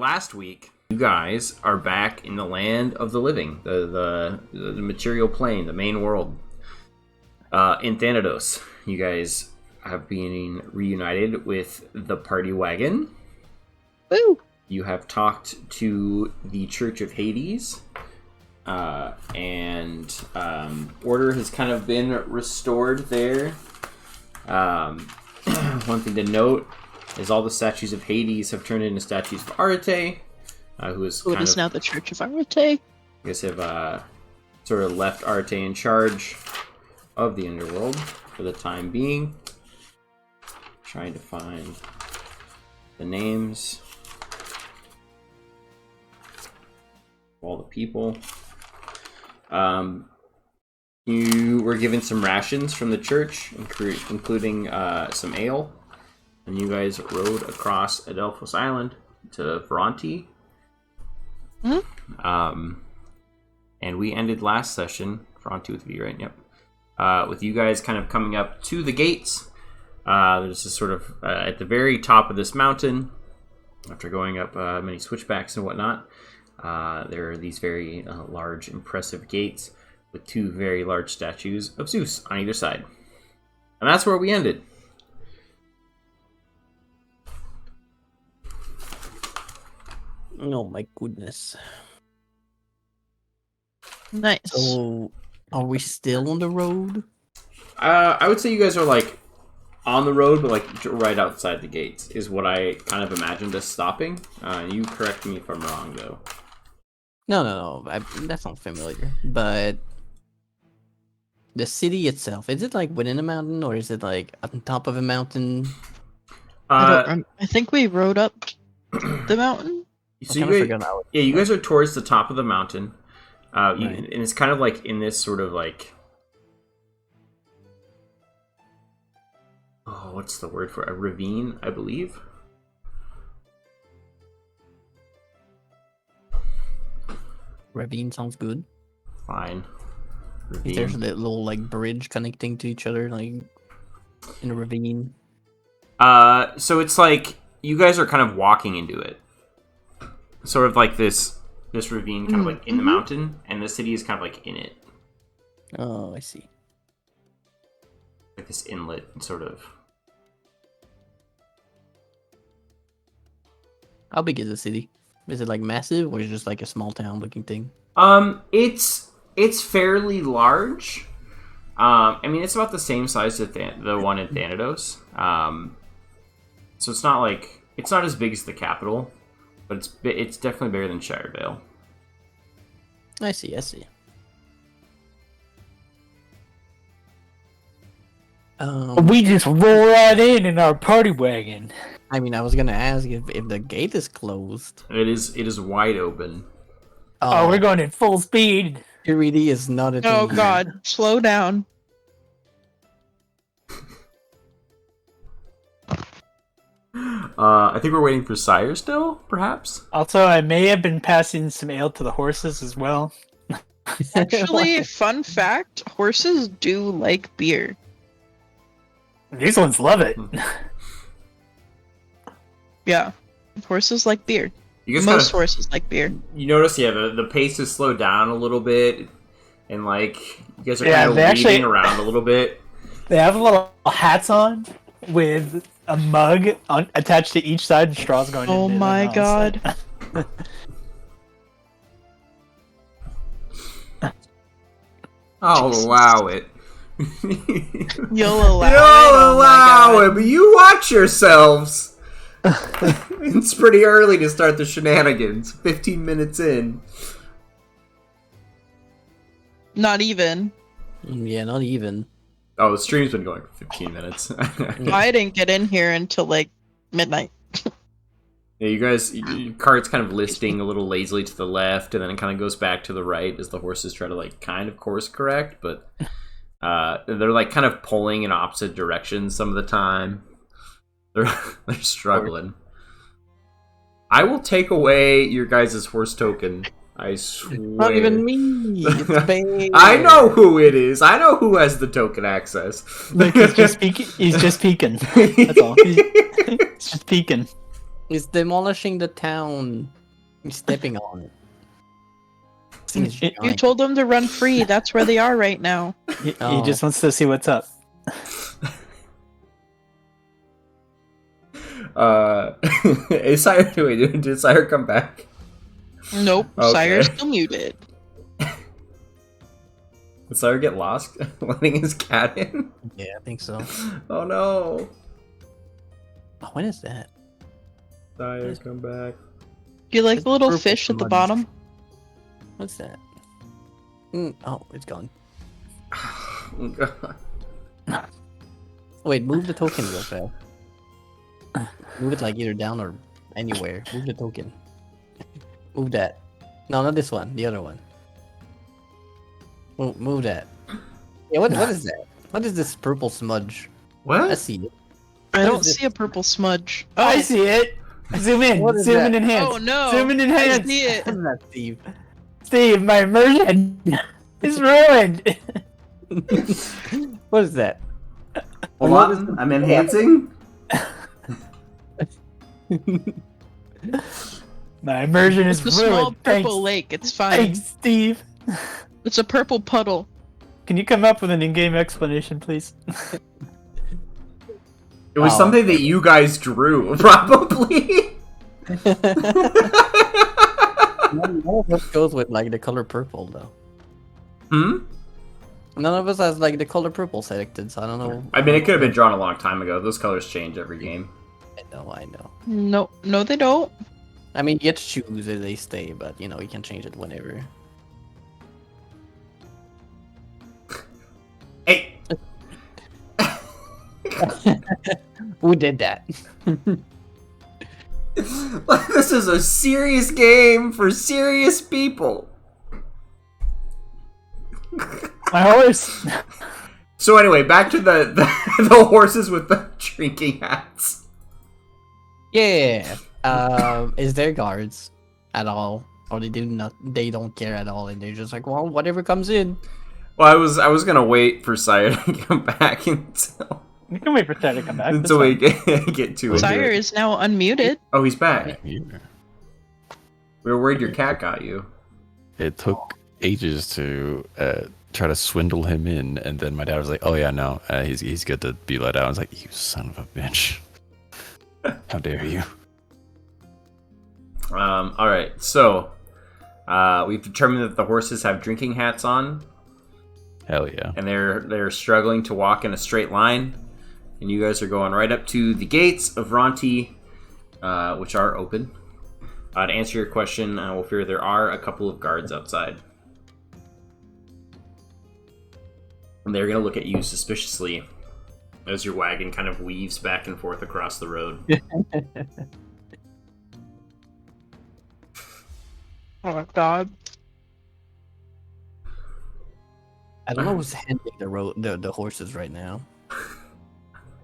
Last week, you guys are back in the land of the living, the material plane, the main world. In Thanatos, you guys have been reunited with the party wagon. Woo! You have talked to the Church of Hades, and order has kind of been restored there. One thing to note is all the statues of Hades have turned into statues of Arete, who is It is now the Church of Arete. You guys have sort of left Arete in charge of the underworld for the time being. Trying to find the names of all the people. You were given some rations from the church, including some ale. And you guys rode across Adelphos Island to Vronti. Hmm? And we ended last session, Vronti with V, right? Yep. With you guys kind of coming up to the gates. There's this sort of, at the very top of this mountain, after going up many switchbacks and whatnot, there are these very large, impressive gates with two very large statues of Zeus on either side. And that's where we ended. Oh my goodness. Nice. So, are we still on the road? I would say you guys are like on the road, but like right outside the gates is what I kind of imagined us stopping. You correct me if I'm wrong, though. No. That's not familiar. But the city itself, is it like within a mountain or is it like on top of a mountain? I think we rode up the mountain. So you guys are towards the top of the mountain, and it's kind of like in this sort of like, what's the word for it? A ravine, I believe. Ravine sounds good. Fine. Ravine. There's a little like bridge connecting to each other, like in a ravine. So it's like you guys are kind of walking into it. Sort of like this ravine kind of like in the mountain, and the city is kind of like in it. Oh, I see. Like this inlet, sort of. How big is the city? Is it like massive, or is it just like a small town looking thing? It's fairly large. I mean, it's about the same size as the one in Thanatos. So it's not as big as the capital. But it's definitely bigger than Shirevale. I see. We just roll right in our party wagon. I mean, I was gonna ask if the gate is closed. It is wide open. Oh, we're going in full speed. It really is not a thing. Oh God, slow down. I think we're waiting for Sire still, perhaps? Also, I may have been passing some ale to the horses as well. Actually, fun fact, horses do like beer. These ones love it. Yeah, horses like beer. Most horses like beer. You notice, the pace has slowed down a little bit, and like you guys are kind of weaving around a little bit. They have little hats on with a mug attached to each side and straws going in. Oh my God. I'll allow it. You'll allow it, but you watch yourselves. It's pretty early to start the shenanigans. 15 minutes in. Not even. Yeah, not even. Oh, the stream's been going for 15 minutes. I didn't get in here until like midnight. Yeah, you guys, your cart's kind of listing a little lazily to the left, and then it kind of goes back to the right as the horses try to like kind of course correct, but they're like kind of pulling in opposite directions some of the time. They're struggling. I will take away your guys' horse token. I swear. Not even me. It's Bane. I know who it is. I know who has the token access. Look, he's just peeking. That's all. He's just peeking. He's demolishing the town. He's stepping on it. This thing is You giant. told them to run free. That's where they are right now. He Oh. just wants to see what's up. Is Sire did Sire come back? Nope, Okay. Sire's still muted. Did Sire get lost letting his cat in? Yeah, I think so. Oh no. Oh, what is that? Sire, come back. Do you like It's the little purple fish at the smudge. bottom? What's that? Oh, it's gone. Wait, move the token real fast. Move it like either down or anywhere. Move the token. Move that. No, not this one. The other one. Move that. Yeah, what is that? What is this purple smudge? I What? see it. I What don't is this? see a purple smudge. I see it. Zoom in. What is Zoom that? in, enhance. Oh no! Zoom in, I enhance. see it. What is that, Steve? Steve, my immersion is ruined. What is that? Hold on, I'm enhancing. My immersion is It's a small ruined. purple Thanks. lake. It's fine. Thanks, Steve. It's a purple puddle. Can you come up with an in-game explanation, please? It was Oh. something that you guys drew, probably. None of us goes with like the color purple though. Hmm? None of us has like the color purple selected, so I don't know. I mean, it could have been drawn a long time ago. Those colors change every game. I know. No, they don't. I mean, you get to choose if they stay, but you know, you can change it whenever. Hey! Who did that? This is a serious game for serious people. My horse. So anyway, back to the horses with the drinking hats. Yeah. Is there guards at all, or they do not? They don't care at all, and they're just like, well, whatever comes in. Well, I was gonna wait for Sire to come back until You can wait for Ted to come back. until we That's get to it. Sire is now unmuted. Oh, he's back. Here. We were worried your cat got you. It took ages to try to swindle him in, and then my dad was like, "Oh yeah, no, he's good to be let out." I was like, "You son of a bitch! How dare you!" All right, so we've determined that the horses have drinking hats on, Hell yeah! and they're struggling to walk in a straight line. And you guys are going right up to the gates of Vronti, which are open. To answer your question, we'll figure there are a couple of guards outside. And they're going to look at you suspiciously as your wagon kind of weaves back and forth across the road. Oh my god. I don't know who's handling the horses right now.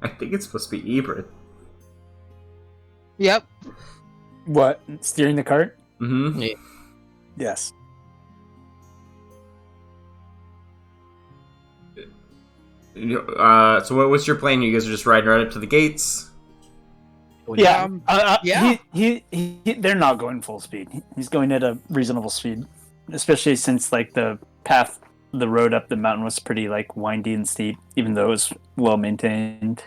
I think it's supposed to be Ebert. Yep. What? Steering the cart? Mm-hmm. Yes. So what's your plan? You guys are just riding right up to the gates? Yeah. yeah. They're not going full speed. He's going at a reasonable speed, especially since like the road up the mountain was pretty like windy and steep, even though it was well maintained.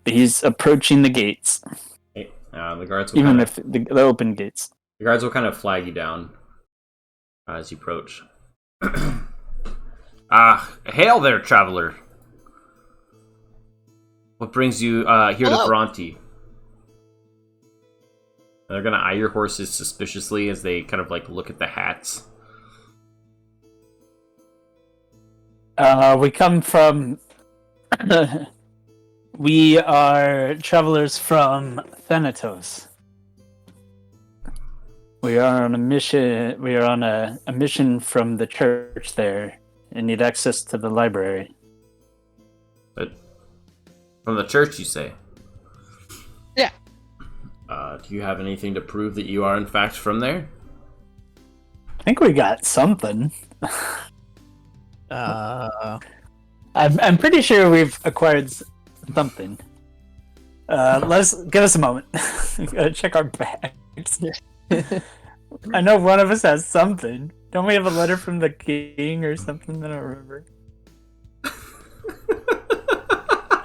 But he's approaching the gates, Okay. The guards will even kind if the open gates. the guards will kind of flag you down as you approach. Hail there, traveler. What brings you here Hello. to Vronti? They're gonna eye your horses suspiciously as they kind of like look at the hats. We come from. We are travelers from Thanatos. We are on a mission. We are on a mission from the church there, and need access to the library. But from the church, you say? Yeah. Do you have anything to prove that you are in fact from there? I think we got something. I'm pretty sure we've acquired something. Let's give us a moment. Gotta check our bags. I know one of us has something. Don't we have a letter from the king or something? I don't remember.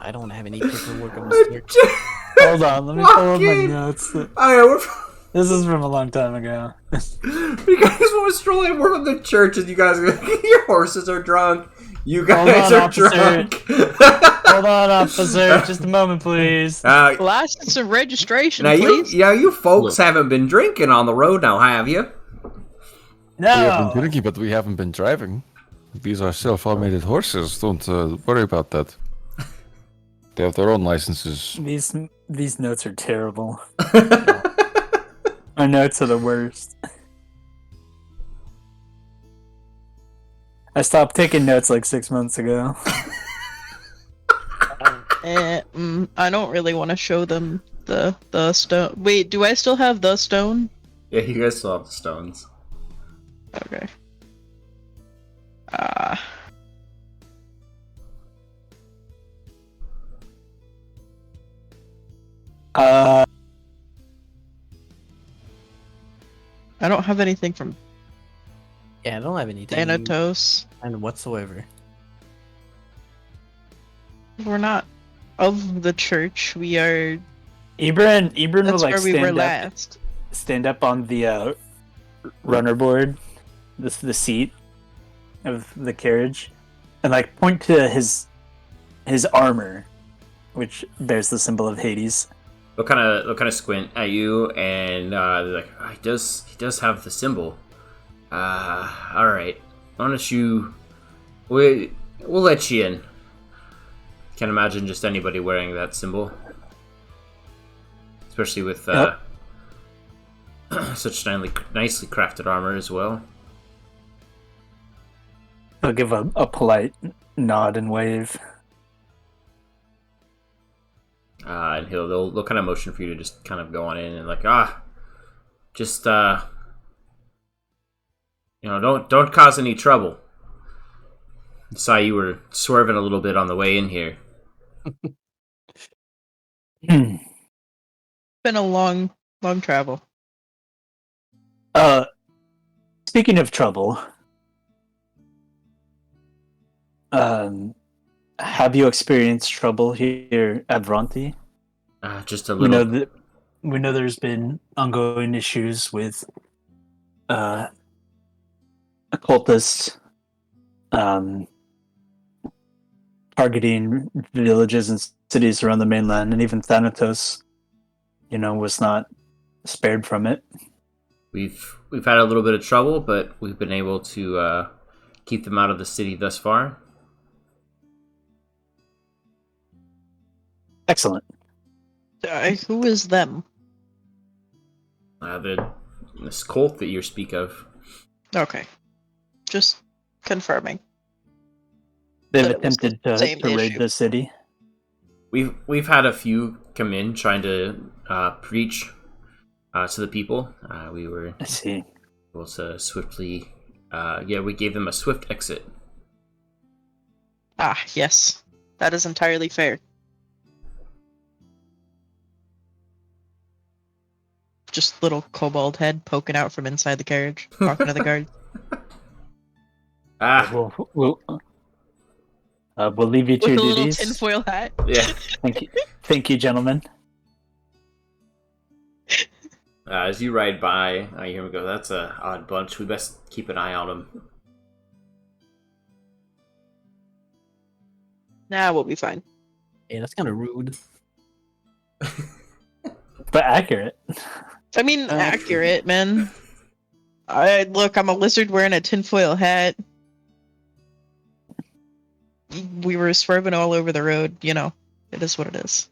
I don't have any paperwork on this search. Hold on, let me pull up my Fucking- notes. Oh, yeah, we're This is from a long time ago. you guys were strolling. We're from the church, and you guys, your horses are drunk. You Hold guys on, are officer. drunk. Hold on, officer. Just a moment, please. License and registration, now please. you folks Look. haven't been drinking on the road now, have you? We have been No. drinking, but we haven't been driving. These are self-automated horses. Don't worry about that. They have their own licenses. These notes are terrible. My notes are the worst. I stopped taking notes like 6 months ago. I don't really want to show them the stone. Wait, do I still have the stone? Yeah, you guys still have the stones. Okay. I don't have anything from Yeah, I don't have anything Thanatos. and whatsoever. We're not of the church. We are. Ibran will That's like where we were stand up, last. stand up on the runner board, the seat of the carriage, and like point to his armor, which bears the symbol of Hades. They'll kind of squint at you, and they're like, oh, he does have the symbol. All right. Why don't we'll let you in. Can't imagine just anybody wearing that symbol, especially with such nicely crafted armor as well. He'll give a polite nod and wave. And they'll kind of motion for you to just kind of go on in and like just don't cause any trouble. I saw you were swerving a little bit on the way in here. Been a long travel. Speaking of trouble, have you experienced trouble here at Vronti? Just a We little. know that there's been ongoing issues with occultists targeting villages and cities around the mainland, and even Thanatos, was not spared from it. We've had a little bit of trouble, but we've been able to keep them out of the city thus far. Excellent. Who is them? This cult that you speak of. Okay. Just confirming. They've That it was attempted the same to raid issue. the city. We've had a few come in trying to preach to the people. We were I see. able to swiftly. We gave them a swift exit. Yes. That is entirely fair. Just little kobold head poking out from inside the carriage, talking to the guard. We'll leave you to With your a little duties. tinfoil hat. Yeah. Thank you, gentlemen. As you ride by, I hear him go, that's a odd bunch. We best keep an eye on them. Nah, we'll be fine. Yeah, that's kind of rude. But accurate. I mean, accurate, man. I'm a lizard wearing a tinfoil hat. We were swerving all over the road, It is what it is.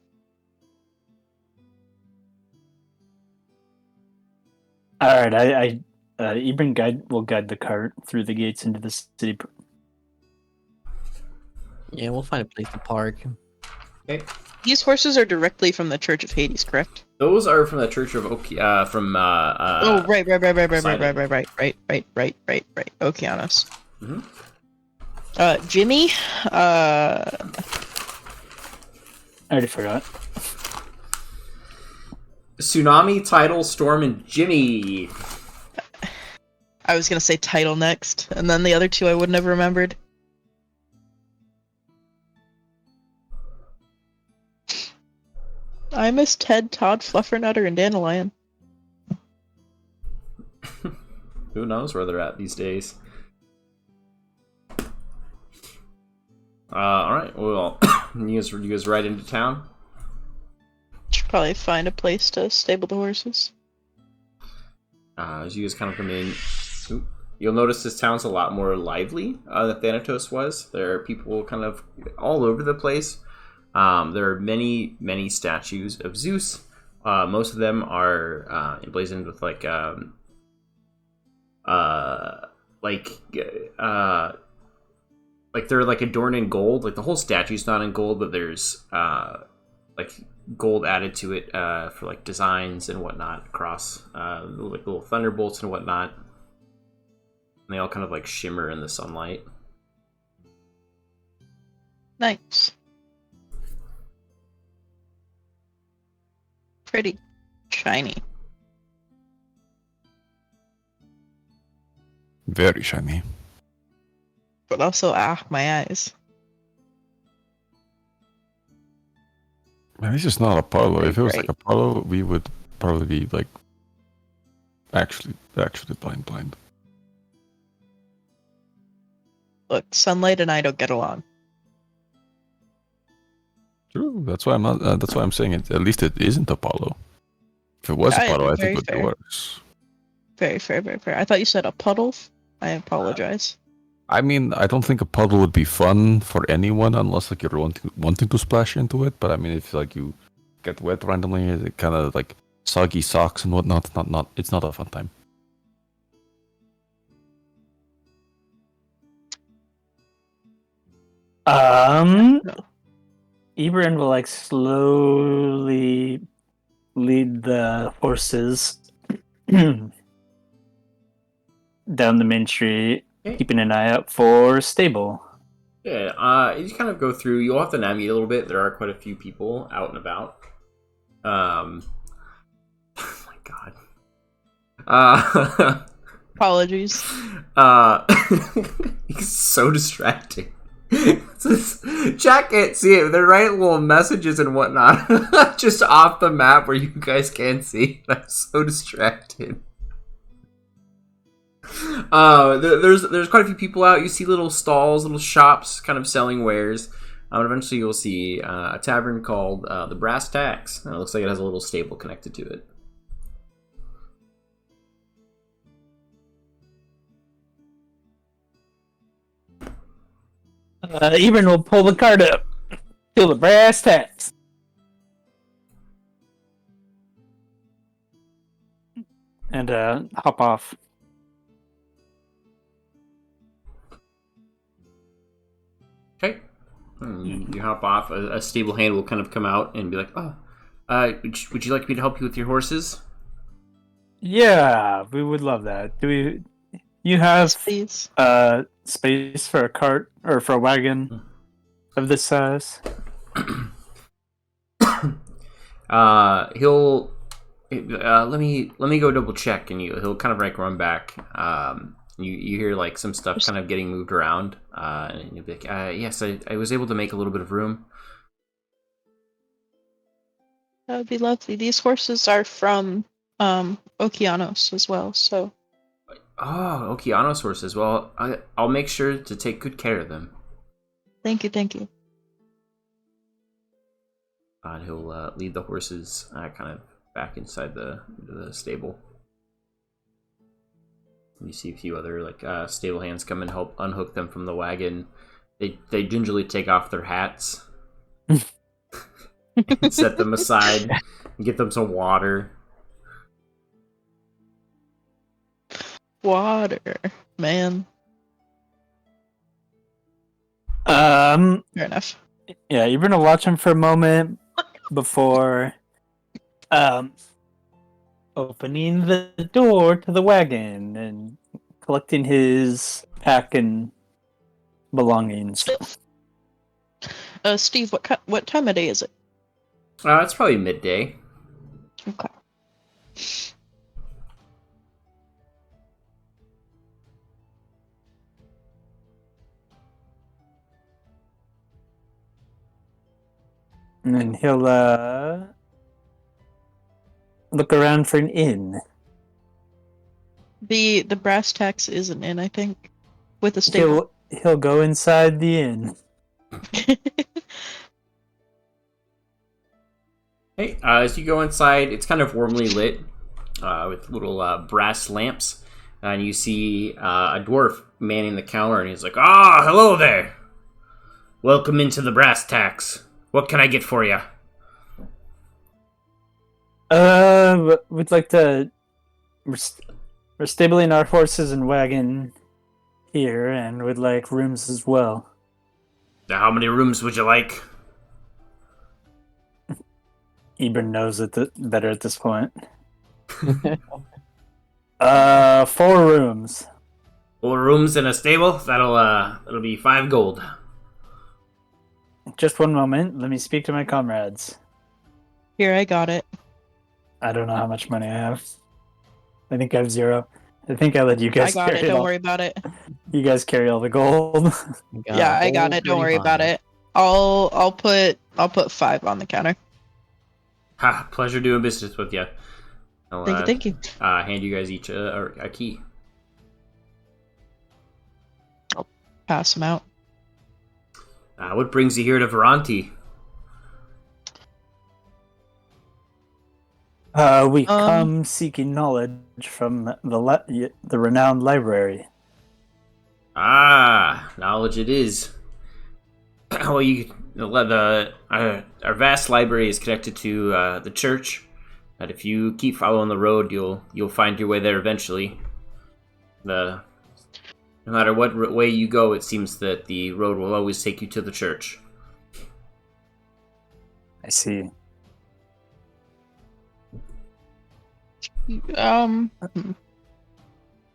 All right, Ibran will guide the cart through the gates into the city. Yeah, we'll find a place to park. Okay. These horses are directly from the Church of Hades, correct? Those are from the Church of right. Right. Okeanos. Mhm. Jimmy, I already forgot. Tsunami, Tidal, Storm, and Jimmy. I was gonna say title next, and then the other two I wouldn't have remembered. I miss Ted, Todd, Fluffernutter, and Dandelion. Who knows where they're at these days? All right. Well, you guys ride into town. Should probably find a place to stable the horses. As you guys kind of come in, you'll notice this town's a lot more lively than Thanatos was. There are people kind of all over the place. There are many statues of Zeus. Most of them are emblazoned with like they're like adorned in gold. Like the whole statue's not in gold, but there's like gold added to it for like designs and whatnot across like little thunderbolts and whatnot. And they all kind of like shimmer in the sunlight. Nice. Pretty shiny. Very shiny. But also, my eyes. Man, this is not Apollo. If it was Right. like Apollo, we would probably be like actually blind. Look, sunlight and I don't get along. True. That's why I'm not. That's why I'm saying it. At least it isn't Apollo. If it was I- Apollo, I think very it would be fair. worse. Very fair, very fair. I thought you said a puddle. I apologize. I mean, I don't think a puddle would be fun for anyone unless like you're wanting to splash into it. But I mean, if like you get wet randomly, it kind of like soggy socks and whatnot. It's not a fun time. No. Ibran will like slowly lead the horses down the main street, Okay. keeping an eye out for stable. Yeah, you kind of go through. You'll have to navigate a little bit. There are quite a few people out and about. Oh my god. Apologies. He's so distracting. Chat can't see it. They're writing little messages and whatnot just off the map where you guys can't see. I'm so distracted. There's quite a few people out. You see little stalls, little shops, kind of selling wares. And eventually, you'll see a tavern called the Brass Tacks. And it looks like it has a little stable connected to it. Ibran will pull the cart up to the Brass Tacks. And hop off. Okay. You hop off. A stable hand will kind of come out and be like, "Oh, would you like me to help you with your horses?" Yeah, we would love that. You have Please. space for a cart or for a wagon of this size? He'll let me go double check, and he'll kind of like run back. You hear like some stuff kind of getting moved around, and you'll be like, yes, I was able to make a little bit of room. That would be lovely. These horses are from Okeanos as well, so Oh, Okeanos horses. Well, I'll make sure to take good care of them. thank you. And he'll lead the horses kind of back inside the stable. You see a few other like stable hands come and help unhook them from the wagon. They gingerly take off their hats, and set them aside, and get them some water. Water, man. Fair Fair enough. Yeah, you're gonna watch him for a moment before opening the door to the wagon and collecting his pack and belongings. Steve, what time of day is it? It's probably midday. Okay. And then he'll look around for an inn. The brass tacks is an inn, I think, with a stable. He'll go inside the inn. Hey, as you go inside, it's kind of warmly lit with little brass lamps, and you see a dwarf manning the counter, and he's like, "Ah, hello there. Welcome into the brass tacks. What can I get for you?" We'd like to. We're stabling our horses and wagon here, and would like rooms as well. How many rooms would you like? Ebron knows it better at this point. 4 rooms. 4 rooms and a stable. That'll be 5 gold. Just one moment. Let me speak to my comrades. Here, I got it. I don't know how much money I have. I think I have 0. I think I let you I guys got carry it. Don't all. worry about it. You guys carry all the gold. Yeah, I got it. Don't worry about it. I'll put 5 on the counter. Ha! Pleasure doing business with you. I'll, Thank you. hand you guys each a key. Pass them out. What brings you here to Vronti? We come seeking knowledge from the renowned library. Ah, knowledge it is. Well, our vast library is connected to the church. But if you keep following the road, you'll find your way there eventually. No matter what way you go, it seems that the road will always take you to the church. I see.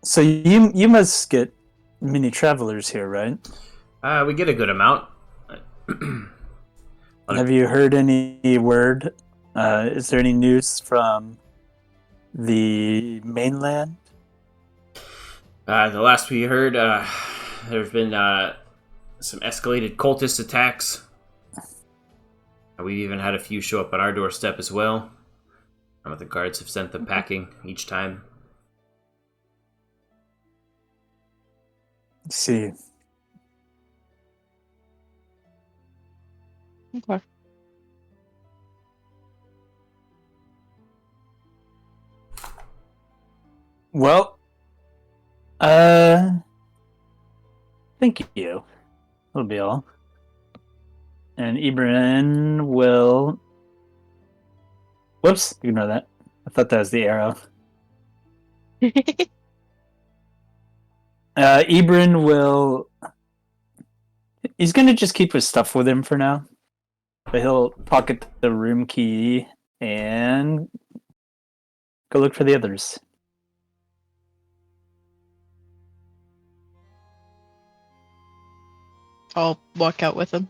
So you must get many travelers here, right? We get a good amount. Have you heard any word? Is there any news from the mainland? The last we heard, there's been some escalated cultist attacks. We've even had a few show up on our doorstep as well. The guards have sent them packing each time. Let's see. Okay. Well, thank you. That'll be all. And Ebron will. Whoops, ignore that. I thought that was the arrow. Ebron will. He's gonna just keep his stuff with him for now. But he'll pocket the room key and go look for the others. I'll walk out with him.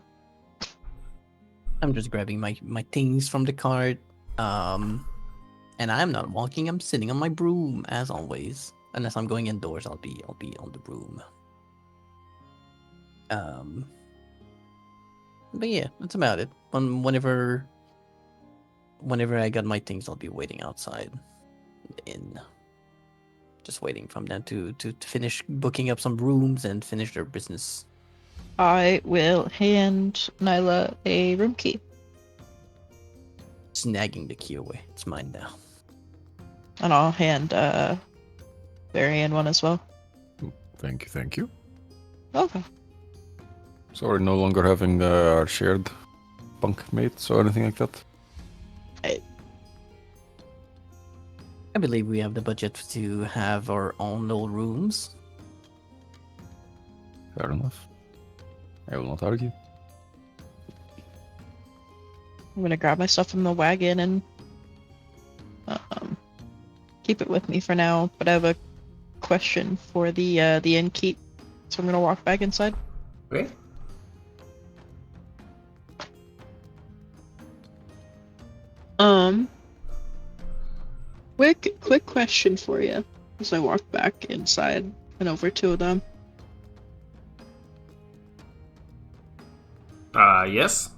I'm just grabbing my things from the cart. And I'm not walking, I'm sitting on my broom, as always. Unless I'm going indoors, I'll be on the broom. But yeah, that's about it. Whenever I got my things, I'll be waiting outside. Just waiting for them to finish booking up some rooms and finish their business. I will hand Nyla a room key. Snagging the key away. It's mine now. And I'll hand Varian one as well. Thank you. Okay. So we're no longer having our shared bunk mates or anything like that? I believe we have the budget to have our own little rooms. Fair enough. I will not argue. I'm gonna grab my stuff from the wagon and keep it with me for now. But I have a question for the innkeep, so I'm gonna walk back inside. Okay. Quick question for you as I walk back inside and over to them. Yes?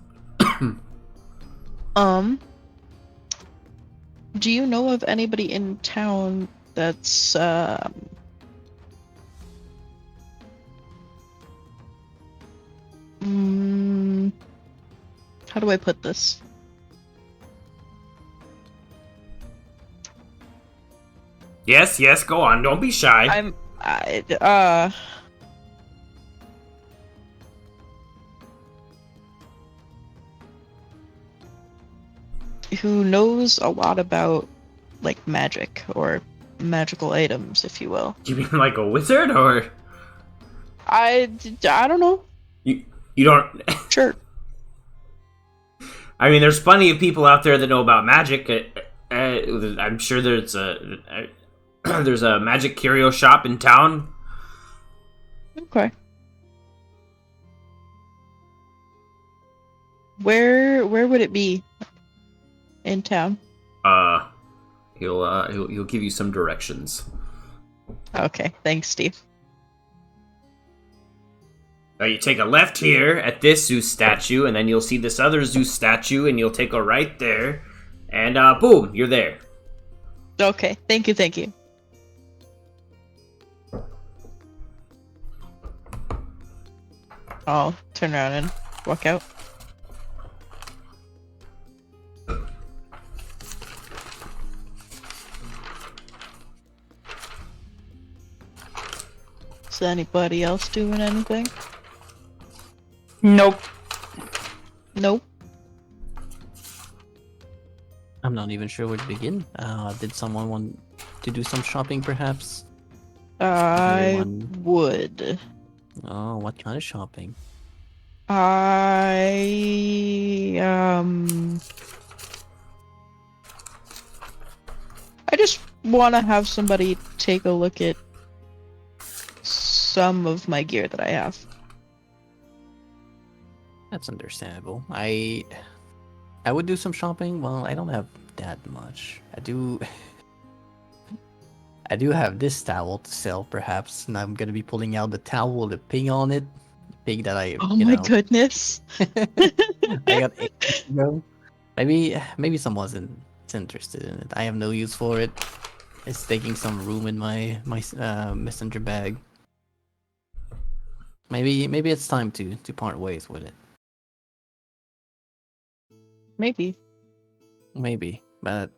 Do you know of anybody in town that's how do I put this? Yes, go on. Don't be shy. Who knows a lot about like magic or magical items, if you will. You mean like a wizard, or I don't know. you don't? Sure. I mean, there's plenty of people out there that know about magic. I'm sure there's there's a magic curio shop in town. Okay. Where would it be in town? He'll give you some directions. Okay, thanks, Steve. Now you take a left here at this Zeus statue, and then you'll see this other Zeus statue, and you'll take a right there, and boom, you're there. Okay, thank you. I'll turn around and walk out. Is anybody else doing anything? Nope. Nope. I'm not even sure where to begin. Did someone want to do some shopping, perhaps? I Anyone? would. Oh, what kind of shopping? I just want to have somebody take a look at some of my gear that I have. That's understandable. I would do some shopping. Well, I don't have that much. I do have this towel to sell, perhaps, and I'm gonna be pulling out the towel with the pig on it. The pig that I Oh my goodness. I got 8 ago. Maybe someone's interested in it. I have no use for it. It's taking some room in my messenger bag. Maybe it's time to part ways with it. Maybe. Maybe, but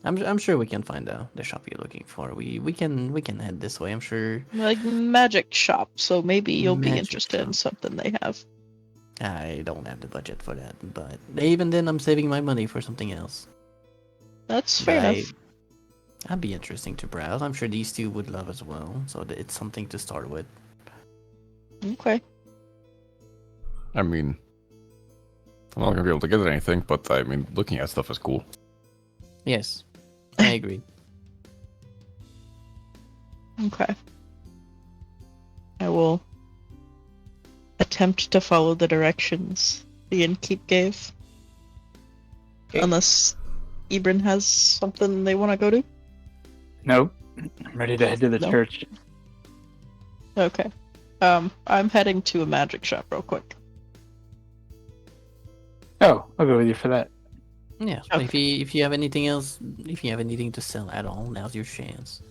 I'm sure we can find the shop you're looking for. We can head this way. I'm sure. Like magic shop, so maybe you'll be Magic interested in shop. something they have. I don't have the budget for that, but even then, I'm saving my money for something else. That's But fair enough. That'd be interesting to browse. I'm sure these two would love as well, so that it's something to start with. Okay. I mean, I'm not gonna be able to get anything, but I mean, looking at stuff is cool. Yes, I agree. Okay. I will attempt to follow the directions the innkeep gave. Okay. Unless Ebrin has something they want to go to. Nope. I'm ready to head to the No. church. Okay. I'm heading to a magic shop real quick. Oh, I'll go with you for that. Yeah. Okay. If you have anything else, if you have anything to sell at all, now's your chance.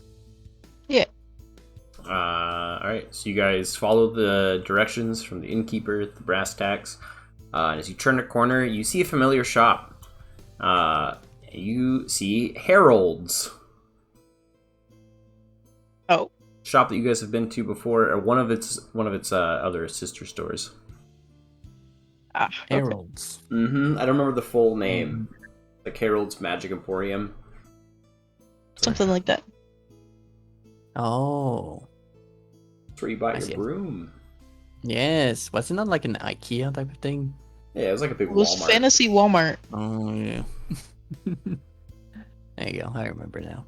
Alright, so you guys follow the directions from the innkeeper, the brass tacks, and as you turn a corner, you see a familiar shop. You see Harold's. Oh. Shop that you guys have been to before, or one of its other sister stores. Okay. Heralds. I don't remember the full name. Like Harold's Magic Emporium. Something like that. Oh. That's where you buy I your see. broom. Yes. Was it not like an IKEA type of thing? Yeah, it was like a big It was Walmart. Fantasy Walmart. Oh yeah. There you go. I remember now.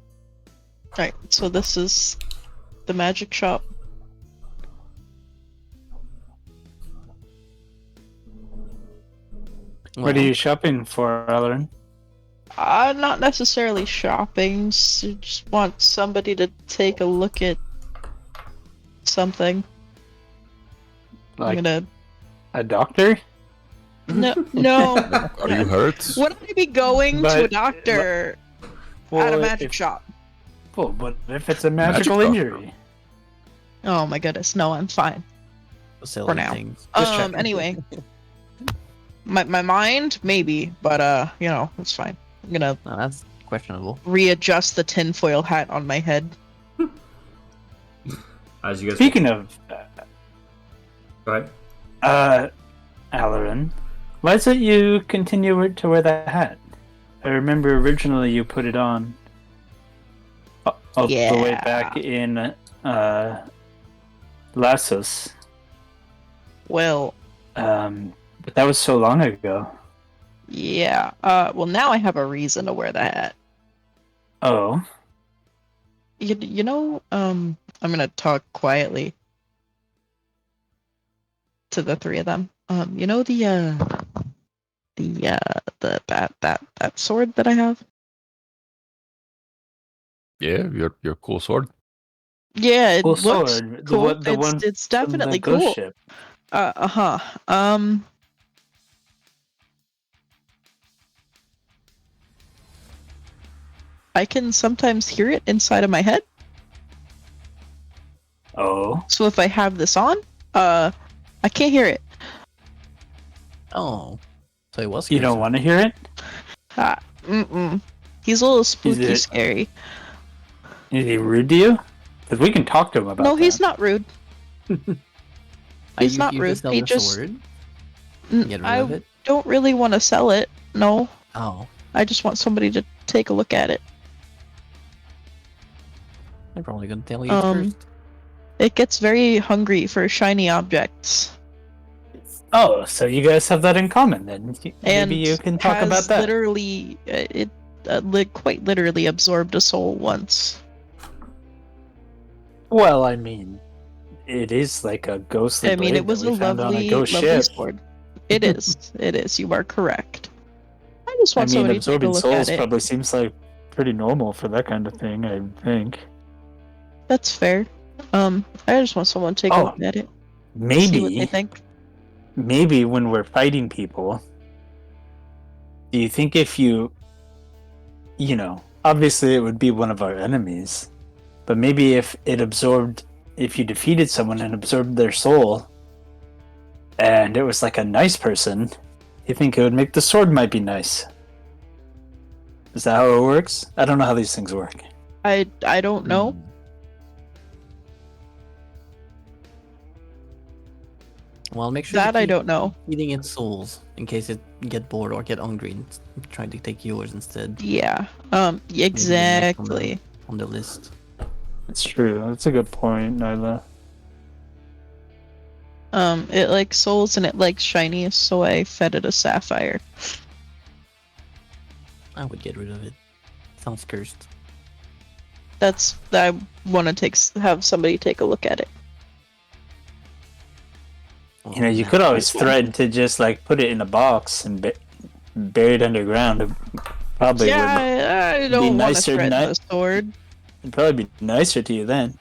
Alright, so this is the magic shop. What are you shopping for, Alarin? Not necessarily shopping. Just want somebody to take a look at something. Like I'm gonna. a doctor? No. Are you hurt? Would I be going to a But- doctor Well, at a magic if, shop? Well, but if it's a Magic magical doctor. injury? Oh my goodness, no, I'm fine. Facility now. things. Just checking. Anyway. My mind, maybe, but it's fine. I'm gonna No, that's questionable. readjust the tinfoil hat on my head. As you guys Speaking of, go ahead. Alarin, why is it you continue to wear that hat? I remember originally you put it on all the way Yeah. back in Lassus. Well, But that was so long ago. yeah. Well, now I have a reason to wear the hat. Oh, You know, I'm gonna talk quietly to the three of them. You know that sword that I have? Yeah, your cool sword. Yeah, it cool looks sword. cool. The one It's from definitely the ghost cool. ship. Uh-huh. I can sometimes hear it inside of my head. Oh, So if I have this on, I can't hear it. Oh, so it was. you don't want to hear it? He's a little spooky, it- scary. Is he rude to you? Because we can talk to him about No, that. he's not rude. He's not rude. He The just. sword? N- Get rid I of it? don't really want to sell it. No, Oh, I just want somebody to take a look at it. I'm probably gonna tell you it's cursed. It gets very hungry for shiny objects. Oh, so you guys have that in common then. And Maybe you can talk has about that. literally quite literally absorbed a soul once. Well, I mean, it is like a ghostly I mean, blade it was that we a found on lovely, a ghost lovely ship. sword. It is. It is. You are correct. I just I want mean, somebody to take a absorbing look souls at it. probably seems like pretty normal for that kind of thing, I think. That's fair. I just want someone to take a Oh, look at it. See what they Maybe, think. maybe when we're fighting people, do you think if obviously it would be one of our enemies, but maybe if you defeated someone and absorbed their soul, and it was like a nice person, you think it would make the sword might be nice? Is that how it works? I don't know how these things work. I don't know. Hmm. Well, make sure That to I keep don't know. feeding its souls in case it get bored or get hungry and try to take yours instead. Yeah. Maybe the next Exactly. on the list. That's true. That's a good point, Nyla. It likes souls and it likes shiny, so I fed it a sapphire. I would get rid of it. Sounds cursed. I want to have somebody take a look at it. You could always threaten to just like put it in a box and bury it underground. It probably Yeah, I don't want to nicer than threaten that. the sword. it'd probably be nicer to you then.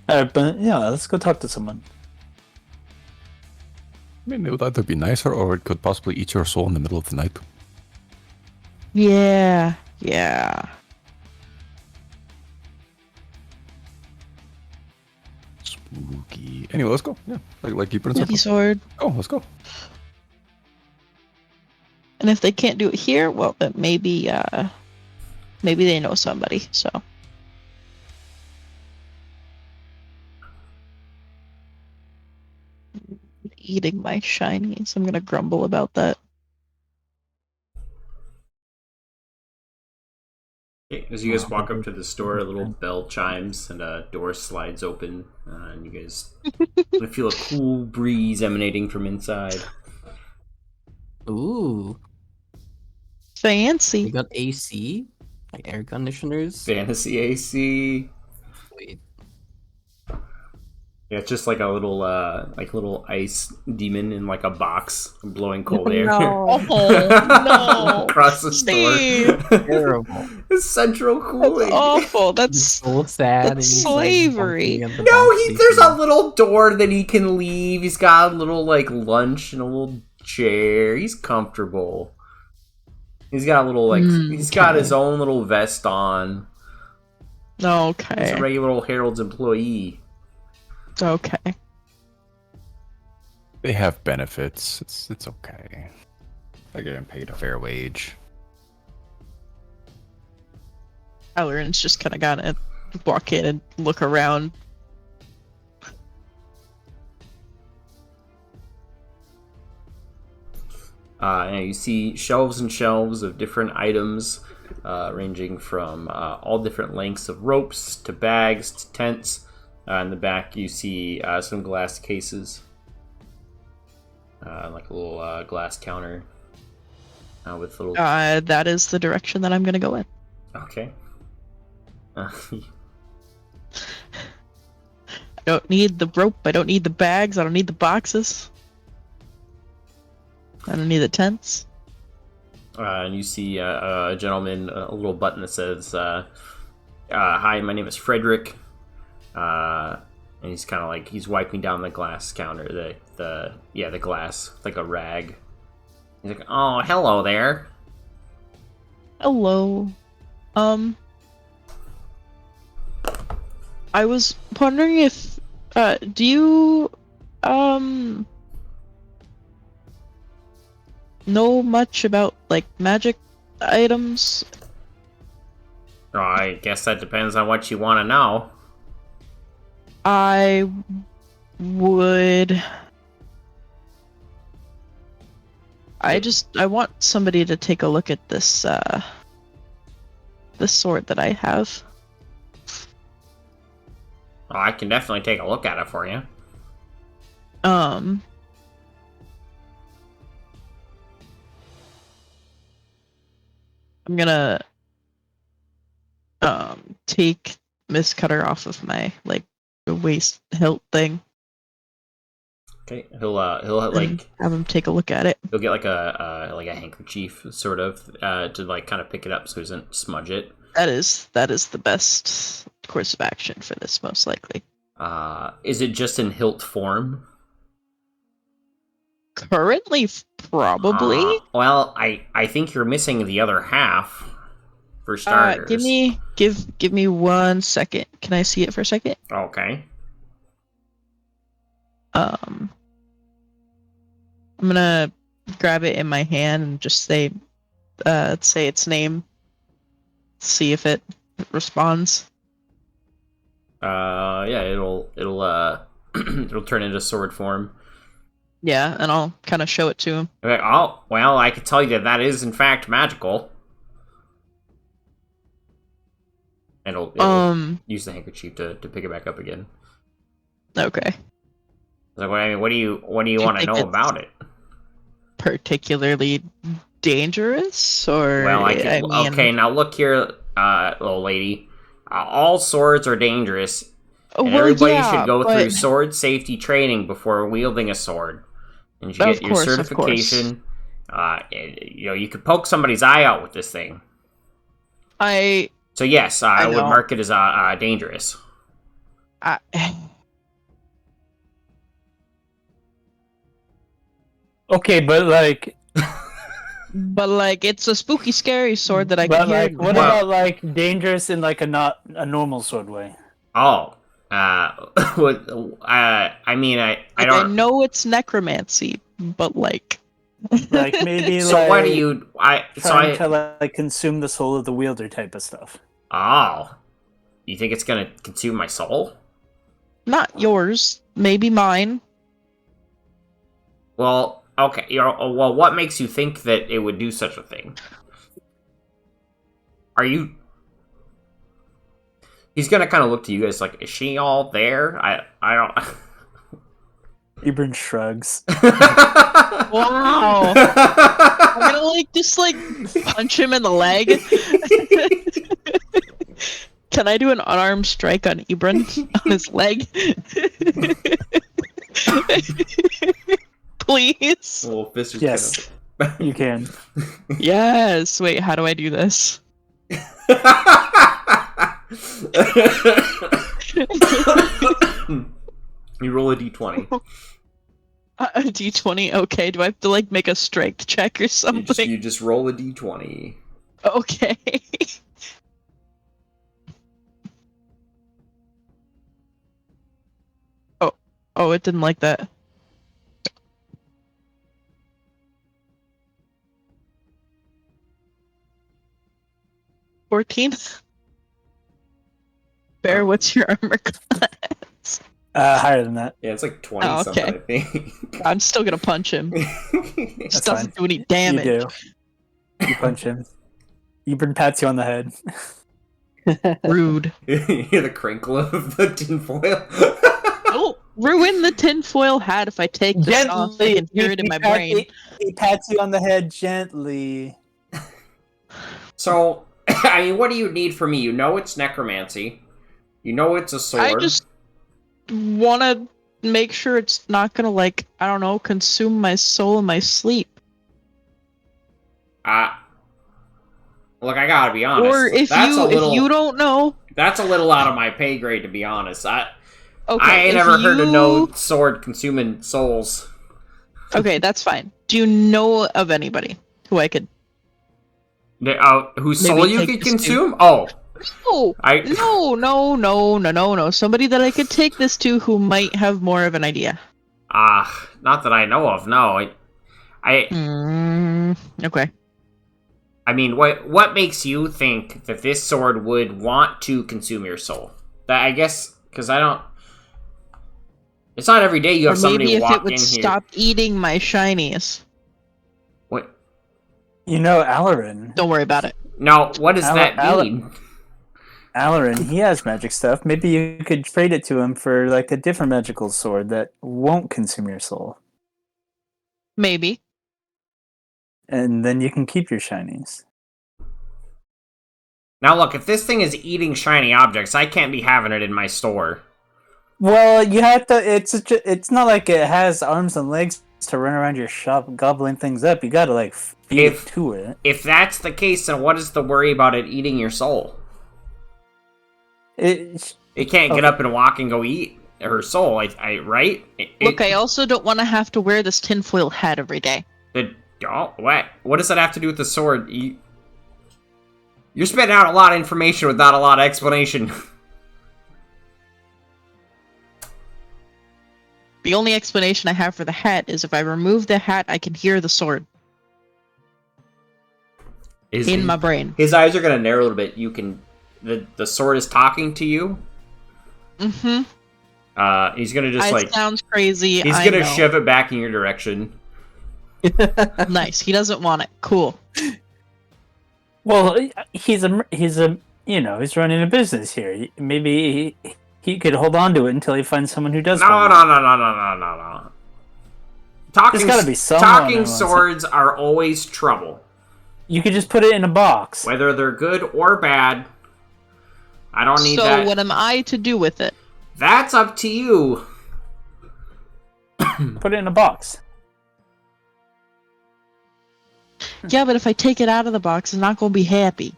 Alright, but yeah, let's go talk to someone. I mean, it would either be nicer or it could possibly eat your soul in the middle of the night. Yeah. Spooky. Anyway, let's go. Yeah, like keep it in Spooky simple. sword. Oh, let's go. And if they can't do it here, well, then maybe they know somebody. So. Eating my shinies. I'm gonna grumble about that. Okay, as you guys walk up to the store, a little bell chimes and a door slides open, and you guys feel a cool breeze emanating from inside. Ooh, we Fancy. got AC, like air conditioners. Fantasy AC. Wait, Yeah, it's just like a little ice demon in like a box blowing cold air. No. Oh, no. Across the Steve. store. Terrible. It's central That's cooling. awful. It's That's so sad. that's and he's, slavery. bunking at the No, box there's a sleeping. little door that he can leave. He's got a little like lunch and a little chair. He's comfortable. He's got a little he's got his Okay. own little vest on. He's a Okay. regular old Harold's employee. Okay. They have benefits. It's okay. They're getting paid a fair wage. Halloran's just kind of gotta walk in and look around. And you see shelves and shelves of different items, ranging from all different lengths of ropes to bags to tents. In the back, you see some glass cases, like a little glass counter with little. That is the direction that I'm gonna go in. Okay. I don't need the rope. I don't need the bags. I don't need the boxes. I don't need the tents. And you see a gentleman, a little button that says, "Hi, my name is Frederick." And he's kind of like he's wiping down the glass counter, the glass with, like a rag. He's like, "Oh, hello there." Hello. I was wondering if do you know much about like magic items? Oh, I guess that depends on what you want to know. I would. I want somebody to take a look at this this sword that I have. Oh, I can definitely take a look at it for you. I'm gonna take Miss Cutter off of my like waist hilt thing Okay, he'll like and have him take a look at it. he'll get like a handkerchief sort of to like kind of pick it up so he doesn't smudge it. That is the best course of action for this, most likely. Is it just in hilt form? Currently, probably. Well, I think you're missing the other half. For starters. Give me 1 second. Can I see it for a second? Okay. I'm gonna grab it in my hand and just say its name. See if it responds. Yeah, it'll it'll turn into sword form. Yeah, and I'll kind of show it to him. Okay, oh, well, I can tell you that is in fact magical. And it'll use the handkerchief to pick it back up again. Okay. Like, I mean, what do you want to think know it's about it? Particularly dangerous, or Well, I mean, okay, now look here, little lady. All swords are dangerous, and well, everybody yeah, should go but- through sword safety training before wielding a sword. And you should Of get your course, of certification. You could poke somebody's eye out with this thing. I So yes, I would know. mark it as dangerous. Okay, but like, But like, it's a spooky, scary sword that I can but hear. like, what Wow. about like dangerous in like not a normal sword way? Oh, I mean, I I don't. know it's necromancy, but like, Like maybe So like what do you? trying to like consume the soul of the wielder type of stuff. Oh, you think it's gonna consume my soul? not yours, maybe mine. Well, okay. Well, what makes you think that it would do such a thing? Are you? He's gonna kind of look to you guys like, is she all there? I don't. Ebron shrugs. Wow. I'm gonna like just like punch him in the leg. Can I do an unarmed strike on Ibran on his leg? Please. A little fist. Yes, you can. Yes. Wait, how do I do this? You roll a d20. A d20. Okay. Do I have to like make a strength check or something? You just roll a d20. Okay. Oh, it didn't like that. $14. Bear, what's your armor class? Higher than that. Yeah, it's like 20 Oh, something, okay. I think. I'm still gonna punch him. That's Just doesn't fine. do any damage. You do. You punch him. Ibran pats you on the head. Rude. You hear the crinkle of the tinfoil. Don't ruin the tinfoil hat if I take this off. I can hear it in my brain. He pats you on the head gently. So, I mean, what do you need from me? You know it's necromancy. You know it's a sword. I just want to make sure it's not gonna, like, I don't know, consume my soul in my sleep. Look, I gotta be honest. Or if you don't know, that's a little out of my pay grade, to be honest. I okay, ain't never heard of no sword consuming souls. Okay, that's fine. Do you know of anybody who I could? Whose Maybe soul you take could this consume? Oh, No. Somebody that I could take this to who might have more of an idea. Not that I know of. No, Okay. I mean, what makes you think that this sword would want to consume your soul? That, I guess, because I don't. It's not every day you have somebody walk in here. Maybe if it would stop eating my shinies. What? You know, Alarin. Don't worry about it. No, what does that mean? Alarin, he has magic stuff. Maybe you could trade it to him for like a different magical sword that won't consume your soul. Maybe. And then you can keep your shinies. Now look, if this thing is eating shiny objects, I can't be having it in my store. Well, you have to. It's not like it has arms and legs to run around your shop gobbling things up. You gotta like feed it to it. If that's the case, then what is the worry about it eating your soul? It can't get up and walk and go eat her soul, right? Look, I also don't want to have to wear this tinfoil hat every day. What does that have to do with the sword? You're spitting out a lot of information without a lot of explanation. The only explanation I have for the hat is if I remove the hat, I can hear the sword. In my brain. His eyes are going to narrow a little bit. The sword is talking to you. Mm-hmm. He's going to just it sounds crazy. He's going to shove it back in your direction. Nice. He doesn't want it. Cool. Well, he's he's running a business here. Maybe he could hold on to it until he finds someone who does. No. There's got to be someone. Talking swords are always trouble. You could just put it in a box. Whether they're good or bad, I don't need that. So what am I to do with it? That's up to you. Put it in a box. Yeah, but if I take it out of the box, it's not going to be happy.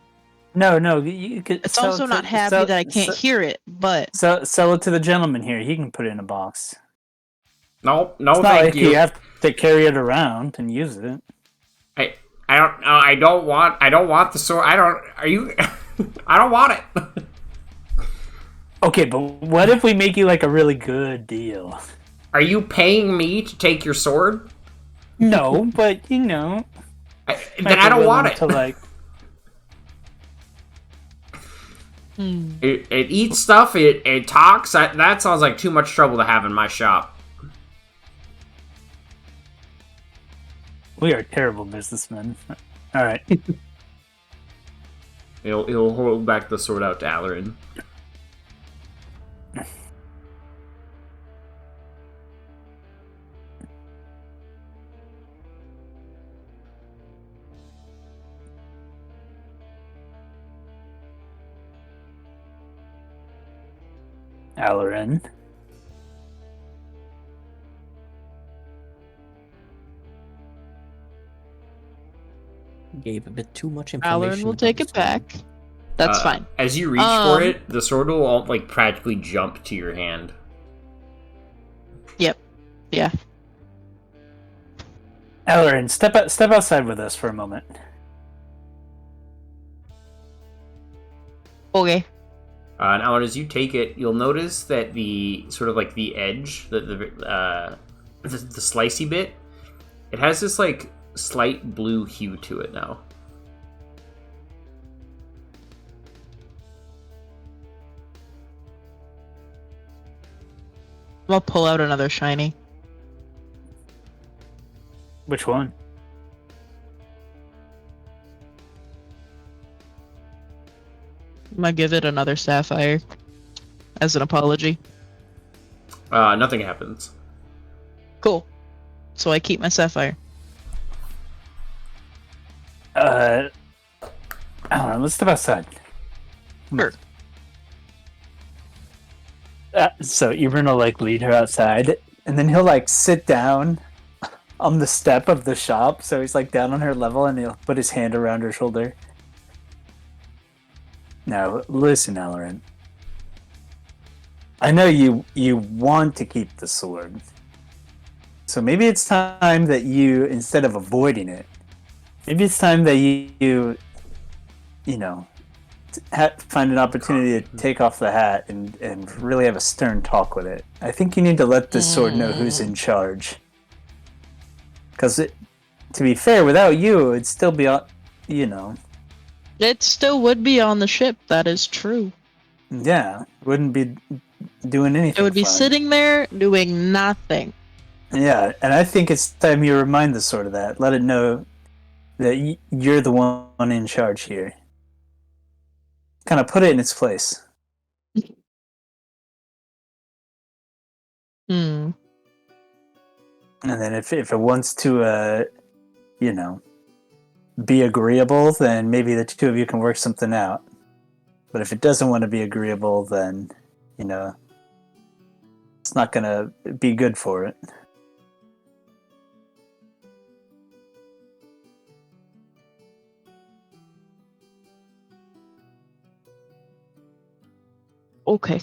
No, you could. It's also not happy that I can't hear it, but... Sell it to the gentleman here. He can put it in a box. No, it's not thank like you. You have to carry it around and use it. I don't want the sword. I don't want it. Okay, but what if we make you like a really good deal? Are you paying me to take your sword? No, but then I don't want it. To like... It eats stuff. It talks. That sounds like too much trouble to have in my shop. We are terrible businessmen. All right. He'll hold back the sword out to Alarin. Alarin. Gave a bit too much information. Alarin will about take the it sword. back. That's fine. As you reach for it, the sword will all, like practically jump to your hand. Yep. Yeah. Alarin, step outside with us for a moment. Okay. And Alan, as you take it, you'll notice that the sort of like the edge, the slicey bit, it has this like slight blue hue to it now. I'm gonna pull out another shiny. Which one? I'm gonna give it another sapphire as an apology. Nothing happens. Cool. So I keep my sapphire. Alarin, let's step outside. Sure. So Ebron will like lead her outside, and then he'll like sit down on the step of the shop. So he's like down on her level, and he'll put his hand around her shoulder. Now listen, Alarin. I know you want to keep the sword, so maybe it's time that you, instead of avoiding it, maybe it's time that you know, find an opportunity to take off the hat and really have a stern talk with it. I think you need to let this sword know who's in charge. Because to be fair, without you, it'd still be, you know. It still would be on the ship, that is true. Yeah, wouldn't be doing anything. It would be fun. sitting there doing nothing. Yeah, and I think it's time you remind the sword of that. Let it know that you're the one in charge here. Kind of put it in its place. Hmm. And then if it wants to, you know, be agreeable, then maybe the two of you can work something out. But if it doesn't want to be agreeable, then, you know, it's not going to be good for it. Okay.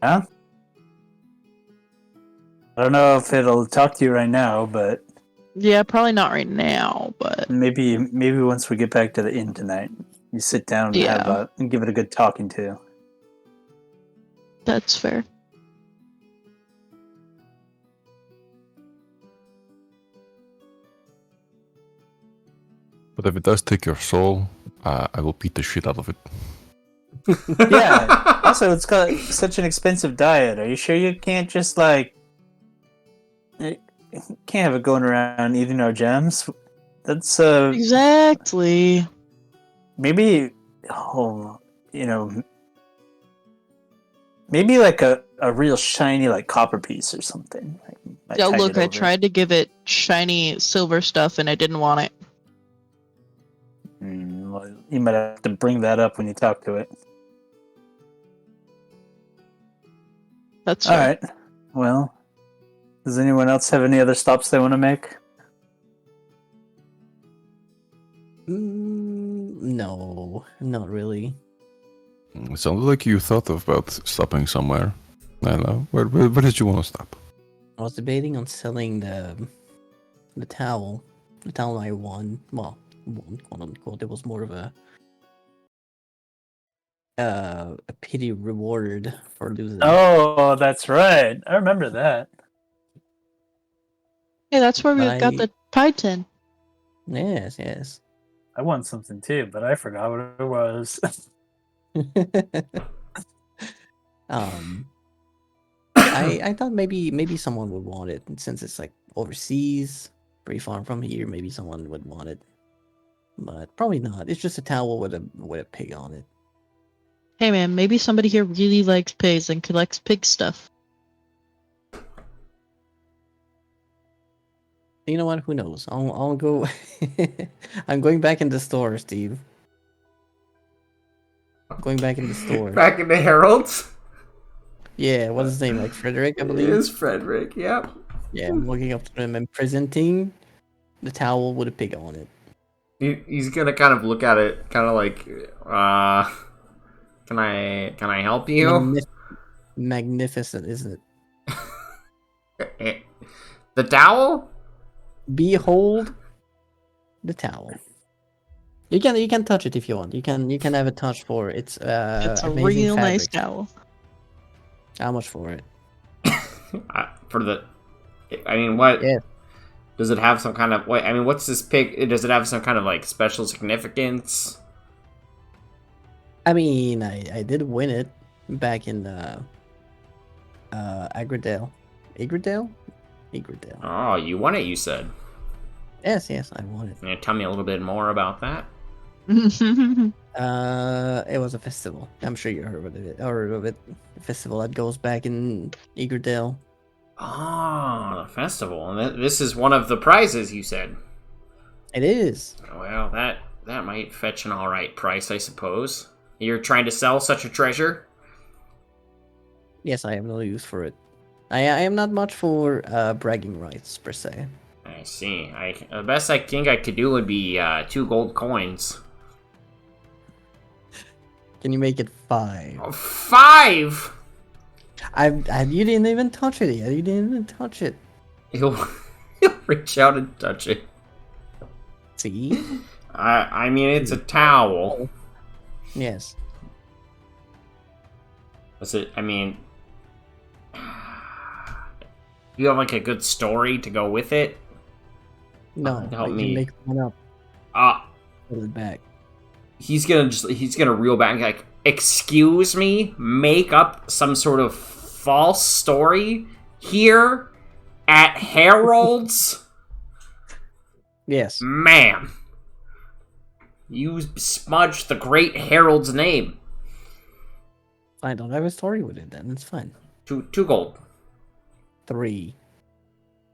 Huh? I don't know if it'll talk to you right now, but Yeah, probably not right now, but maybe once we get back to the inn tonight, you sit down and and give it a good talking to. that's fair. But if it does take your soul, I will beat the shit out of it. Yeah. Also, it's got such an expensive diet. Are you sure you can't just like can't have it going around eating our gems? That's Exactly. maybe maybe like a real shiny like copper piece or something. Like, Yeah, tide look, it I over. tried to give it shiny silver stuff and I didn't want it. Well, you might have to bring that up when you talk to it. That's All fair. right. Well, does anyone else have any other stops they want to make? No, not really. It sounded like you thought about stopping somewhere. I don't know. Where did you want to stop? I was debating on selling the towel. The towel I won. Well, won, quote unquote. It was more of a pity reward for losing. Oh, that's right. I remember that. Hey, that's where we got the pie tin. Yes, yes. I won something too, but I forgot what it was. I thought maybe someone would want it, and since it's like overseas, pretty far from here. Maybe someone would want it, but probably not. It's just a towel with a pig on it. Hey man, maybe somebody here really likes pigs and collects pig stuff. You know what? Who knows? I'll go. I'm going back in the store, Steve. Going back in the store. Back in the Heralds. Yeah, what's his name? Like Frederick, I It believe. is Frederick. Yep. Yeah, I'm walking up to him and presenting the towel with a pig on it. He's gonna kind of look at it, kind of like, can I help you? Magnificent, isn't it? The towel? Behold the towel. You can touch it if you want. You can have a touch for it. It's It's a amazing real nice fabric. towel. How much for it? For the, I mean, what? Yeah. Does it have some kind of? Wait, I mean, what's this pig? Does it have some kind of like special significance? I mean, I did win it back in Agridale. Agridale? Agridale. Oh, you won it. You said. Yes, I won it. Can you tell me a little bit more about that? It was a festival. I'm sure you heard of it. A festival that goes back in Agridale. Oh, the festival, and this is one of the prizes. You said. It is. Well, that might fetch an all right price, I suppose. You're trying to sell such a treasure? Yes, I have no use for it. I am not much for bragging rights per se. I see. The best I think I could do would be 2 gold coins. Can you make it 5? Oh, 5! You didn't even touch it yet. You didn't even touch it. He'll reach out and touch it. See? I mean, it's a towel. Yes. Is it? I mean, you have like a good story to go with it. No, help you me. make one up. Put it back. He's gonna reel back and like, excuse me, make up some sort of false story here at Harold's. Yes. Man, you smudged the great Harold's name. I don't have a story with it then. It's fine. 2 gold. 3.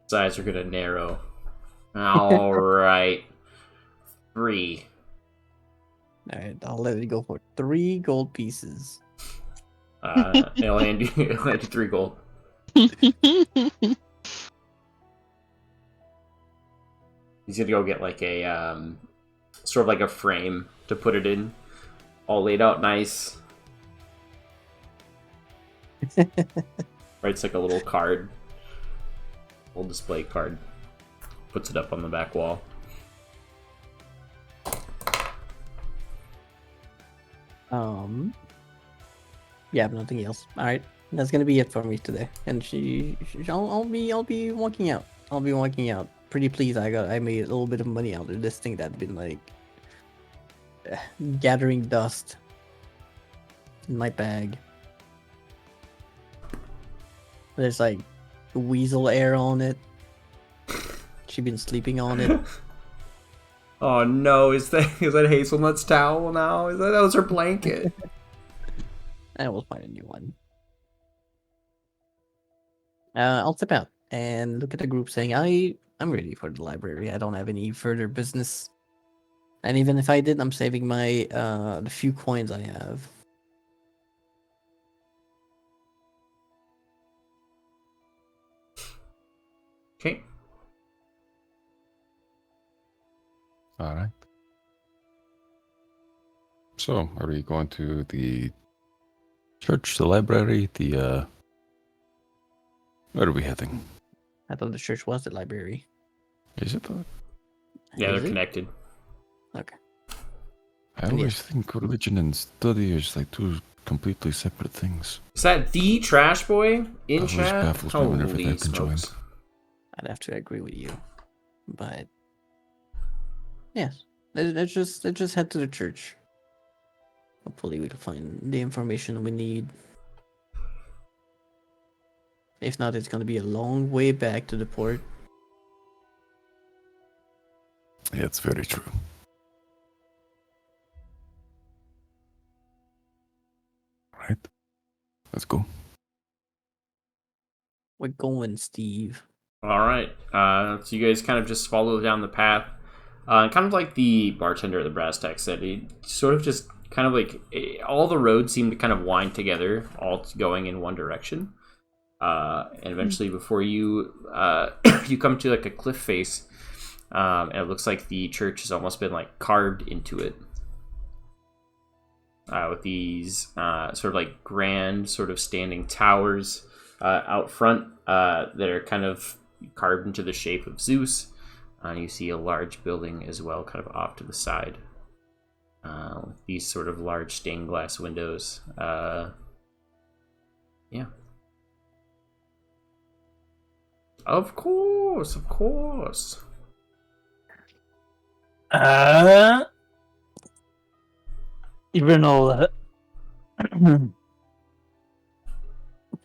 His eyes are gonna narrow. All right, 3. Alright, I'll let it go for 3 gold pieces. It'll hand you 3 gold. He's gonna go get like a sort of like a frame to put it in, all laid out nice. Writes like a little card, little display card. Puts it up on the back wall. Yeah, but nothing else. All right, that's gonna be it for me today. And I'll be walking out. I'll be walking out. Pretty pleased. I made a little bit of money out of this thing that'd been like gathering dust in my bag. There's like weasel air on it. She been sleeping on it. Oh no! Is that Hazelnut's towel now? That was her blanket? I will find a new one. I'll step out and look at the group saying, I'm ready for the library. I don't have any further business. And even if I did, I'm saving my the few coins I have. Okay. All right. So, are we going to the church, the library, where are we heading? I thought the church was the library. Is it? Yeah, Is they're it? connected. Okay. I always think religion and study is like 2 completely separate things. Is that the trash boy in Always chat? baffles me whenever Holy they're conjoined. smokes! I'd have to agree with you. But yes. Let's just head to the church. Hopefully we'll find the information we need. If not, it's gonna be a long way back to the port. Yeah, it's very true. Right. Let's go. We're going, Steve. All right. So you guys kind of just follow down the path. Kind of like the bartender at the brass tack said, he sort of just kind of like all the roads seem to kind of wind together, all going in one direction. And eventually, before you you come to like a cliff face, and it looks like the church has almost been like carved into it, with these sort of like grand, sort of standing towers out front that are kind of carved into the shape of Zeus. And you see a large building as well, kind of off to the side. These sort of large stained glass windows. Yeah. Of course, of course. Even will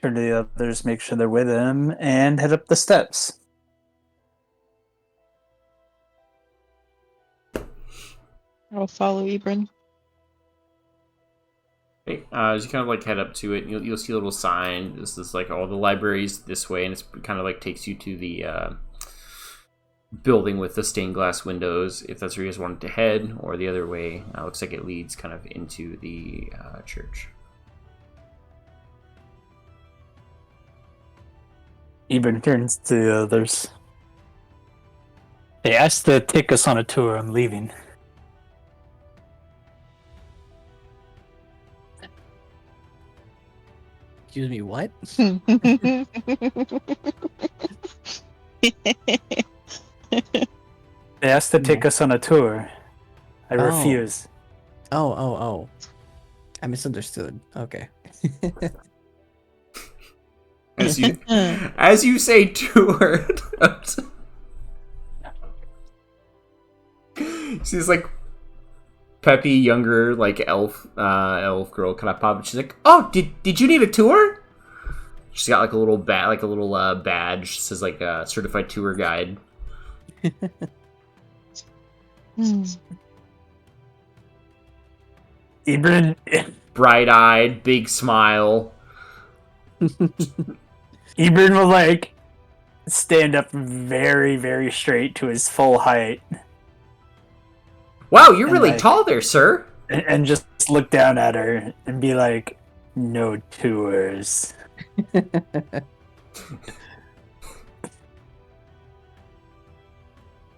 turn to the others, make sure they're with him, and head up the steps. I'll follow Ibrin. Okay, as you kind of like head up to it, you'll see a little sign. This is like all the libraries this way, and it's kind of like takes you to the building with the stained glass windows, if that's where you guys wanted to head, or the other way. Looks like it leads kind of into the church. Eben turns to the others. They asked to take us on a tour. I'm leaving. Excuse me, what? They asked to take us on a tour. I refuse. Oh. I misunderstood. Okay. As you say tour, she's like peppy, younger, like elf girl kind of pop. She's like, "Oh, did you need a tour?" She's got like a little badge. It says like a certified tour guide. Eben, Bright-eyed, big smile. Eben will like stand up very, very straight to his full height. Wow, you're And, really like, tall there, sir. and just look down at her and be like, "No tours."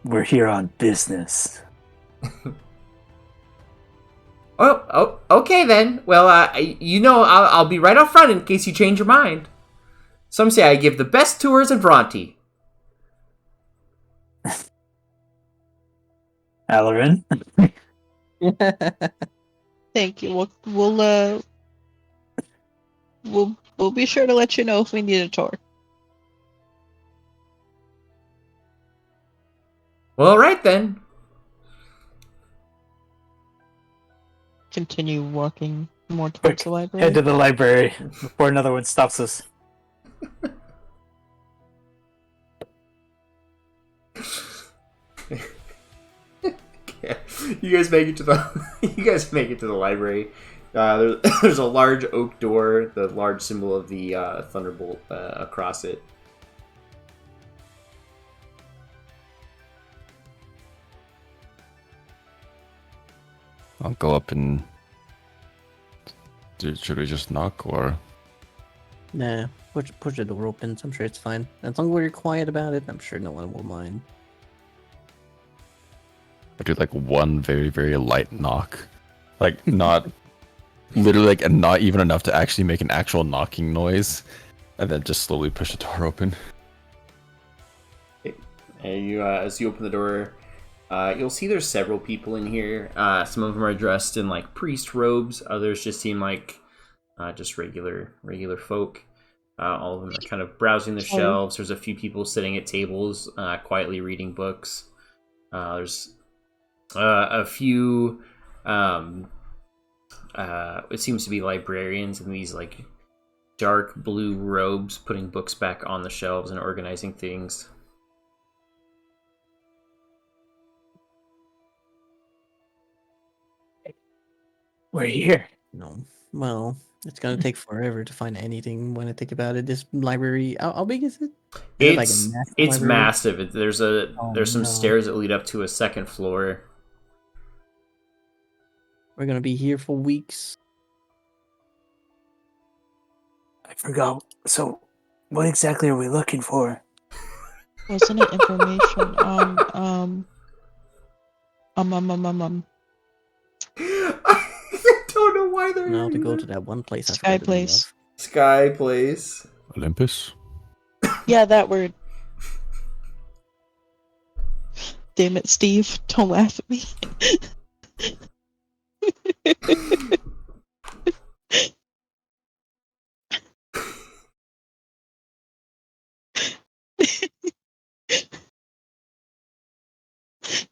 We're here on business. Oh, okay then. Well, I'll be right up front in case you change your mind. Some say I give the best tours in Vronti. Alarin? Thank you. We'll be sure to let you know if we need a tour. Well, all right then. Continue walking more towards the library. Head to the library before another one stops us. Yeah. You guys make it to the library. There's a large oak door, the large symbol of the thunderbolt across it. I'll go up and... Should we just knock, or... Nah, push the door open. I'm sure it's fine. As long as we're quiet about it, I'm sure no one will mind. I do like one very, very light knock. Like, not... literally, like, and not even enough to actually make an actual knocking noise. And then just slowly push the door open. And you, as you open the door, you'll see there's several people in here. Some of them are dressed in like priest robes. Others just seem like just regular folk. All of them are kind of browsing the shelves. There's a few people sitting at tables, quietly reading books. There's a few. It seems to be librarians in these like dark blue robes, putting books back on the shelves and organizing things. We're here. No. Well, it's gonna take forever to find anything when I think about it. This library, how big is it? Is it like a massive It's library? massive. There's some no. stairs that lead up to a second floor. We're gonna be here for weeks. I forgot. So, what exactly are we looking for? Wasn't it information on I don't know why they're Now to here go either. to that one place I Sky forget the name Place. of. Sky Place. Olympus? Yeah, that word. Damn it, Steve. Don't laugh at me.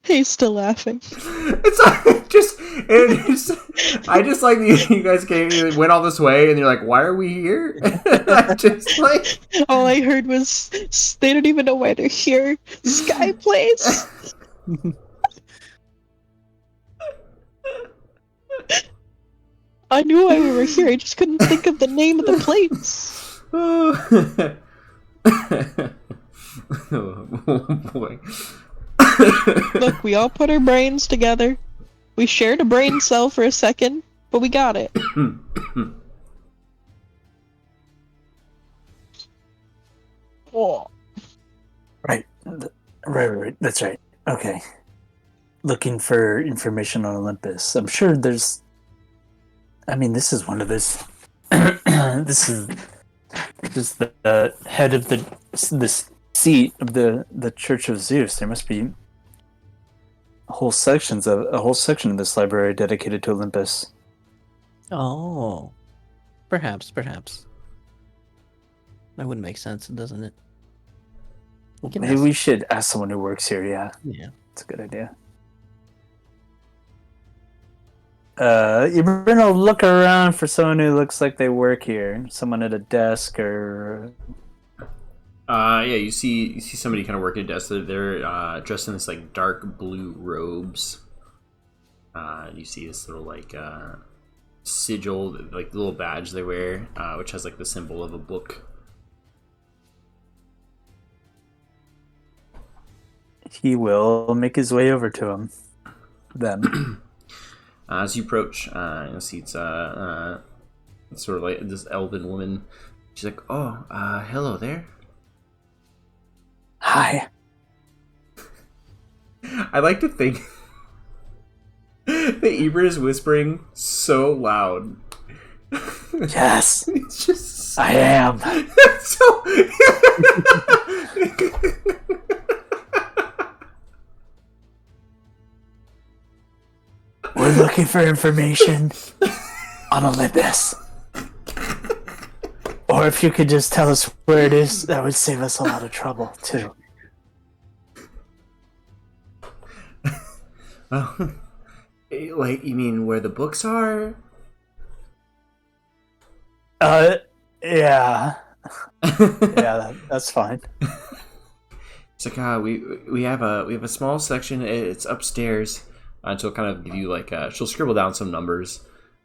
He's still laughing. I just like you guys went all this way and you're like, why are we here? I just like All I heard was they don't even know why they're here. Sky Place. I knew why we were here. I just couldn't think of the name of the place. Oh boy. Look, we all put our brains together. We shared a brain cell for a second, but we got it. Oh. Right. Right. That's right. Okay. Looking for information on Olympus. I'm sure there's. I mean, this is one of this. This is the head of the seat of the Church of Zeus. There must be a whole section of this library dedicated to Olympus. Oh, perhaps. That would make sense, doesn't it? Maybe we should ask someone who works here. Yeah, Yeah. it's a good idea. You're gonna look around for someone who looks like they work here. Someone at a desk or. Yeah, you see somebody kind of working at a desk. They're dressed in this like dark blue robes. You see this little like sigil, like the little badge they wear, which has like the symbol of a book. He will make his way over to him. Then. As you approach, you'll see it's sort of like this elven woman. She's like, "Oh, hello there." Hi. I like to think that Ebert is whispering so loud. Yes, It's just I am. so. We're looking for information on Olympus. Or if you could just tell us where it is, that would save us a lot of trouble, too. Oh, wait, you mean where the books are? Yeah. Yeah, that's fine. It's like we have a small section. It's upstairs. She'll kind of give you like she'll scribble down some numbers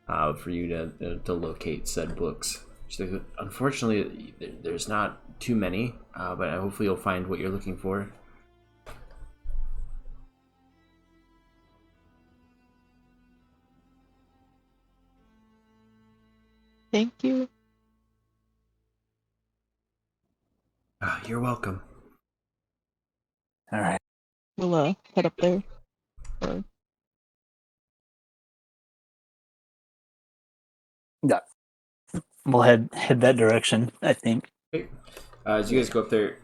for you to locate said books. She's like, unfortunately, there's not too many, but hopefully you'll find what you're looking for. Thank you. You're welcome. All right. We'll head up there. Or... Yeah. We'll head that direction, I think. As you guys go up there,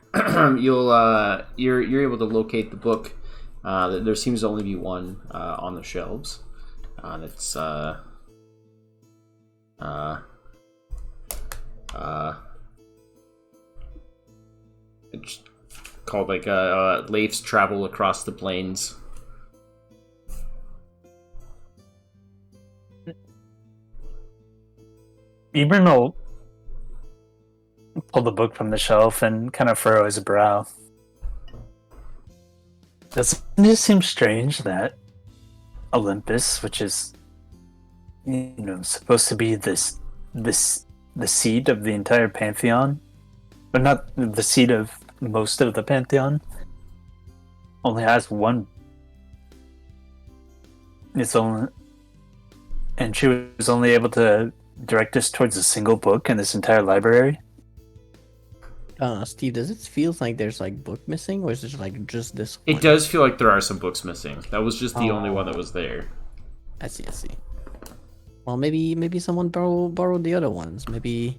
you're able to locate the book. There seems to only be one on the shelves. It's it's called like Leif's Travel Across the Plains. Ebron will pull the book from the shelf and kind of furrow his brow. Doesn't it just seem strange that Olympus, which is, supposed to be the seat of the entire pantheon, but not the seat of most of the pantheon, only has one. Its own. And she was only able to direct us towards a single book in this entire library? Steve, does it feel like there's like book missing, or is it like just this one? It does feel like there are some books missing. That was just the only one that was there. I see. Well, maybe someone borrowed the other ones. Maybe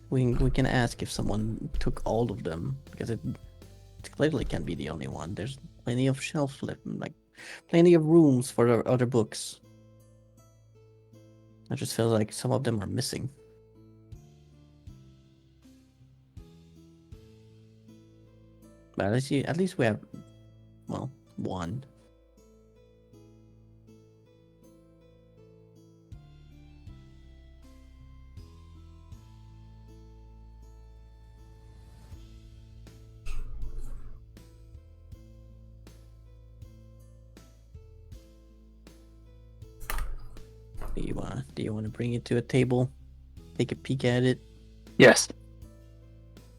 we can ask if someone took all of them, because it clearly can't be the only one. There's plenty of shelves left, like plenty of rooms for the other books. I just feel like some of them are missing. But at least we have, well, one. Do you want to bring it to a table? Take a peek at it? Yes.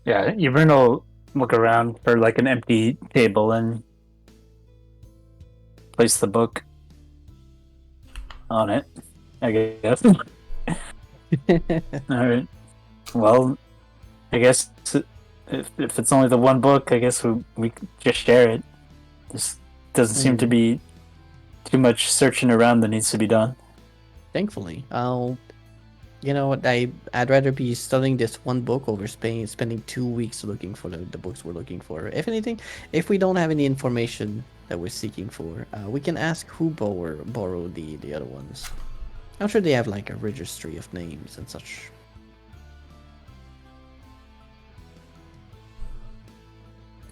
Yeah, Yvern will look around for like an empty table and place the book on it, I guess. Alright. Well, I guess if it's only the one book, I guess we could just share it. This doesn't seem to be too much searching around that needs to be done. Thankfully, you know what? I'd rather be studying this one book over spending 2 weeks looking for the books we're looking for. If anything, if we don't have any information that we're seeking for, we can ask who borrowed the other ones. I'm sure they have like a registry of names and such.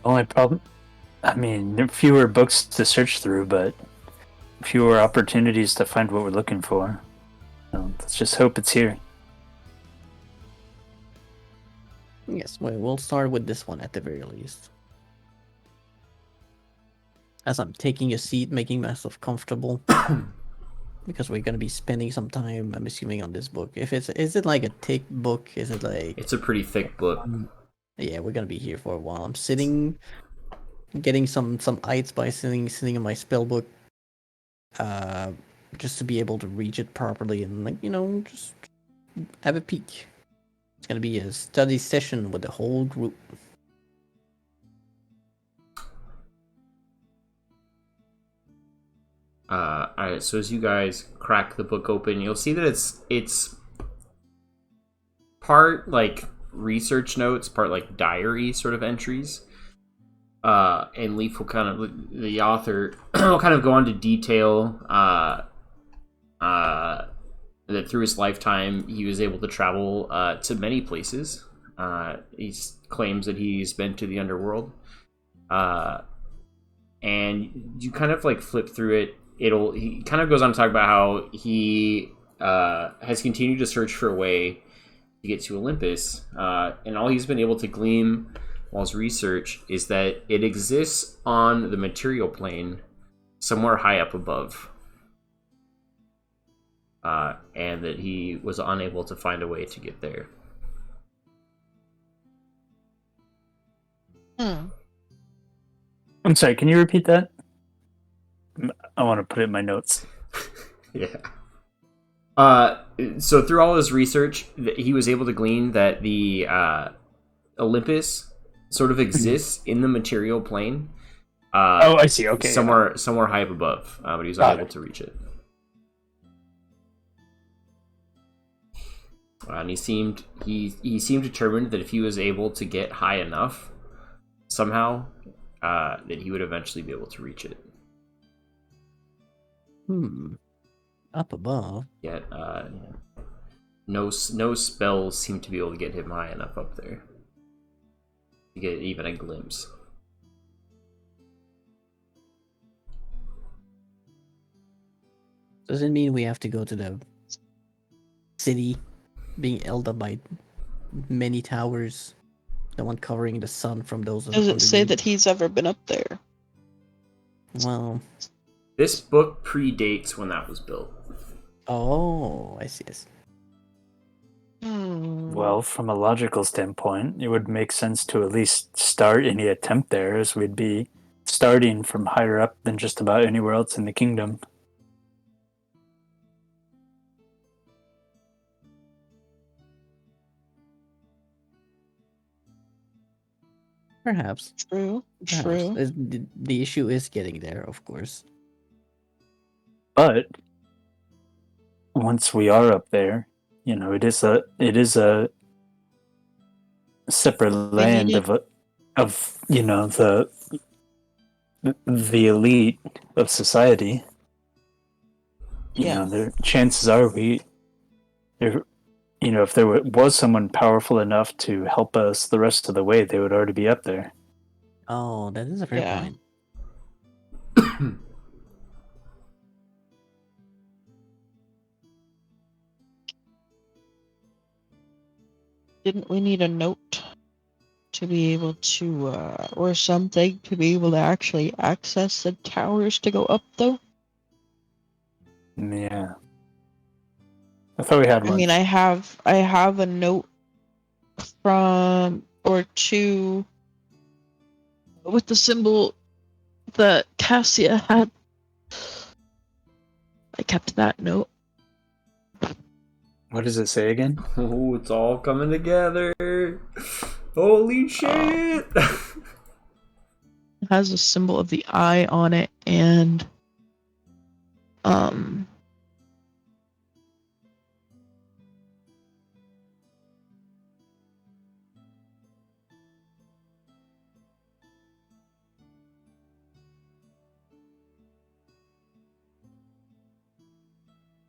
Only problem, I mean, there are fewer books to search through, but fewer opportunities to find what we're looking for. So let's just hope it's here. Yes, we'll start with this one at the very least. As I'm taking a seat, making myself comfortable, because we're gonna be spending some time, I'm assuming, on this book. Is it like a thick book? Is it like? It's a pretty thick book. Yeah, we're gonna be here for a while. I'm sitting, getting some ites by sitting in my spell book, just to be able to reach it properly and just have a peek. It's gonna be a study session with the whole group. Alright, so as you guys crack the book open, you'll see that it's part like research notes, part like diary sort of entries. And Leaf will the author will kind of go on to detail that through his lifetime he was able to travel to many places. He claims that he's been to the underworld. And you kind of like flip through it. He kind of goes on to talk about how he has continued to search for a way to get to Olympus, and all he's been able to glean while his research is that it exists on the material plane somewhere high up above, and that he was unable to find a way to get there. I'm sorry, can you repeat that? I want to put it in my notes. Yeah. So through all his research, he was able to glean that the Olympus sort of exists in the material plane. Oh, I see. Okay, somewhere high up above, but he was unable to reach it. And he seemed determined that if he was able to get high enough, somehow, that he would eventually be able to reach it. Up above. Yet, no spells seem to be able to get him high enough up there to get even a glimpse. Does it mean we have to go to the city being held up by many towers? The one covering the sun from those. Does it say that he's ever been up there? Well, this book predates when that was built. Oh, I see. Well, from a logical standpoint, it would make sense to at least start any attempt there, as we'd be starting from higher up than just about anywhere else in the kingdom. Perhaps. True. Perhaps. True. The issue is getting there, of course. But once we are up there, it is a separate land it. of the elite of society. Yeah. The chances are if there was someone powerful enough to help us the rest of the way, they would already be up there. Oh, that is a fair Yeah. point. Didn't we need a note to be able to, or something to be able to actually access the towers to go up, though? Yeah. I thought we had I one. mean, I have a note from or two with the symbol that Cassia had. I kept that note. What does it say again? Oh, it's all coming together. Holy shit! It has a symbol of the eye on it, and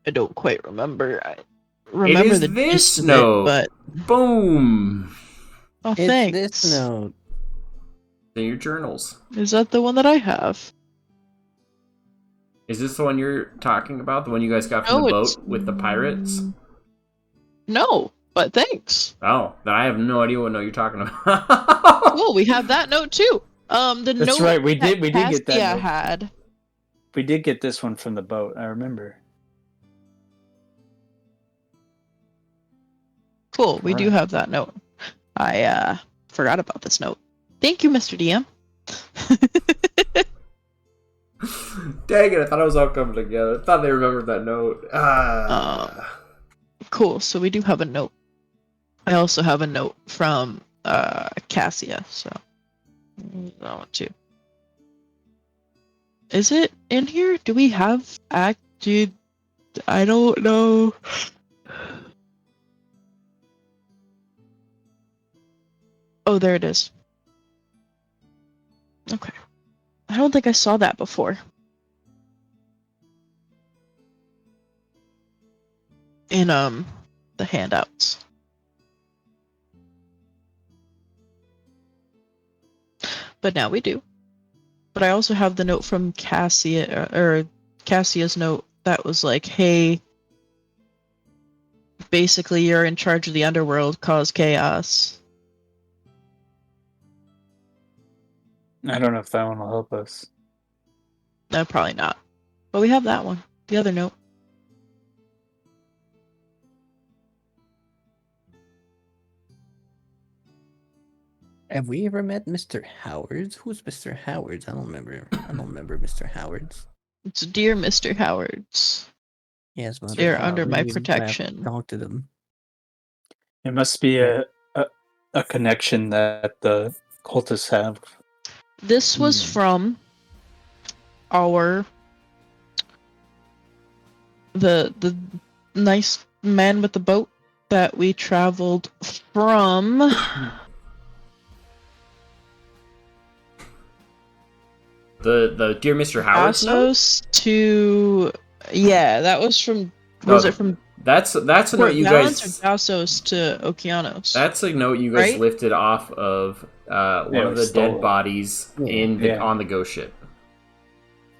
I don't quite remember. I remember is the this gist of note. it, but Boom! oh, It's thanks. this note. In your journals. Is that the one that I have? Is this the one you're talking about? The one you guys got from No, the it's boat with the pirates? No, but thanks. Oh, then I have no idea what note you're talking about. Cool, we have that note too. The That's note right. We that did get that Cassia note. had. We did get this one from the boat. I remember. Cool, we do Right. have that note. I forgot about this note. Thank you, Mr. DM. Dang it, I thought it was all coming together. I thought they remembered that note. Cool, so we do have a note. I also have a note from Cassia, so that one too. Is it in here? Do we have dude? I don't know. Oh, there it is. Okay. I don't think I saw that before. In the handouts. But now we do. But I also have the note from Cassia, or Cassia's note that was like, hey, basically you're in charge of the underworld, cause chaos. I don't know if that one will help us. No, probably not. But we have that one. The other note. Have we ever met Mr. Howards? Who's Mr. Howards? I don't remember. I don't remember Mr. Howards. It's dear Mr. Howards. Yes, but They're under my we've protection. talked to them. It must be a connection that the cultists have. This was from our the nice man with the boat that we traveled from. The Dear Mr. Howard's note? Assos to that was from was it from That's a note Port you Valence guys. or Dassos to Okeanos? That's a note you guys Right? lifted off of one of we the stole dead it. bodies on the ghost ship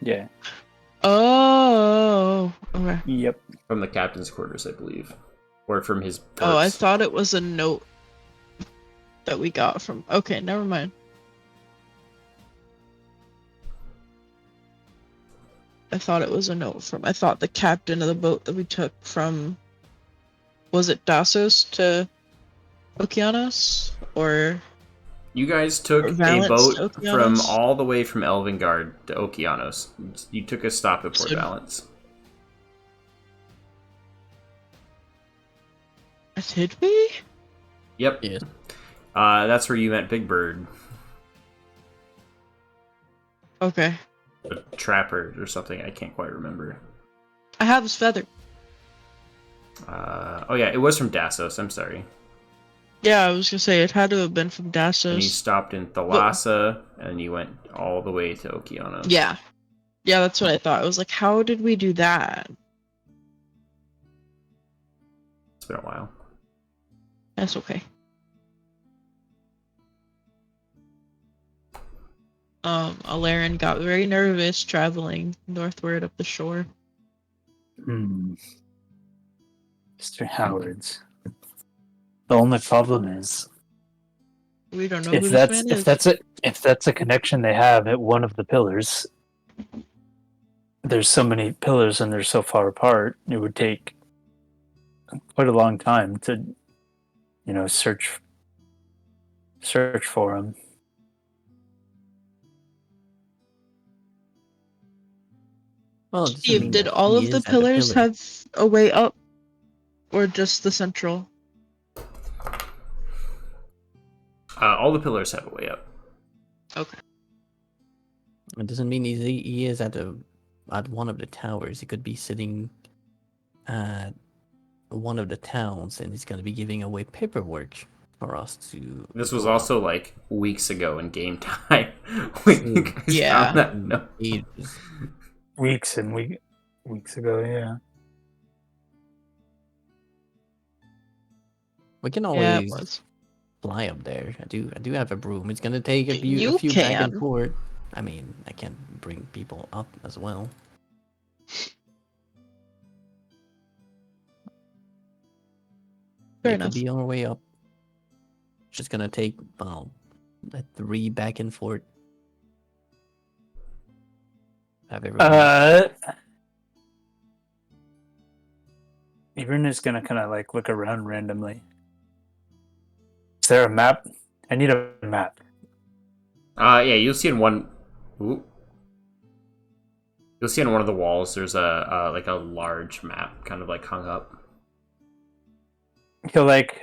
Yeah. Oh, okay. Yep. from the captain's quarters, I believe, or from his. Oh, I berths. thought it was a note that we got from. Okay, never mind. I thought it was a note from. I thought the captain of the boat that we took from. Was it Dassos to Okeanos or? You guys took a Valence boat to from Okeanos? all the way from Elvingard to Okeanos. You took a stop at Port So- Valence. Did we? Yep. Yes. That's where you met Big Bird. Okay. A trapper or something. I can't quite remember. I have his feather. Oh yeah, it was from Dassos. I'm sorry. Yeah, I was gonna say it had to have been from And you Dassos. stopped in Thalassa, and you went all the way to Okeanos. Yeah. Yeah, that's what I thought. I was like, how did we do that? It's been a while. That's okay. Alarin got very nervous traveling northward up the shore. Mr. Howard's. The only problem is We don't know if who this man is. if that's a connection they have at one of the pillars. There's so many pillars and they're so far apart. It would take quite a long time to, search for them. Well, it doesn't Steve, mean did that all he of the is at the pillars pillar. have a way up? Or just the central? All the pillars have a way up. Okay. It doesn't mean he is at one of the towers. He could be sitting at one of the towns, and he's going to be giving away paperwork for us to. This was go also on. like weeks ago in game time when you guys Yeah. found that. No. Ages. Weeks ago, yeah. We can Yeah, it always was. fly up there. I do have a broom. It's gonna take a You few back and can. forth. I mean, I can bring people up as well. Fair It enough. could be on our way up. Just gonna take a 3 back and forth. Have everyone. Even is gonna kind of like look around randomly. Is there a map? I need a map. Yeah, you'll see in one. Ooh. You'll see on one of the walls. There's a like a large map, kind of like hung up. He'll like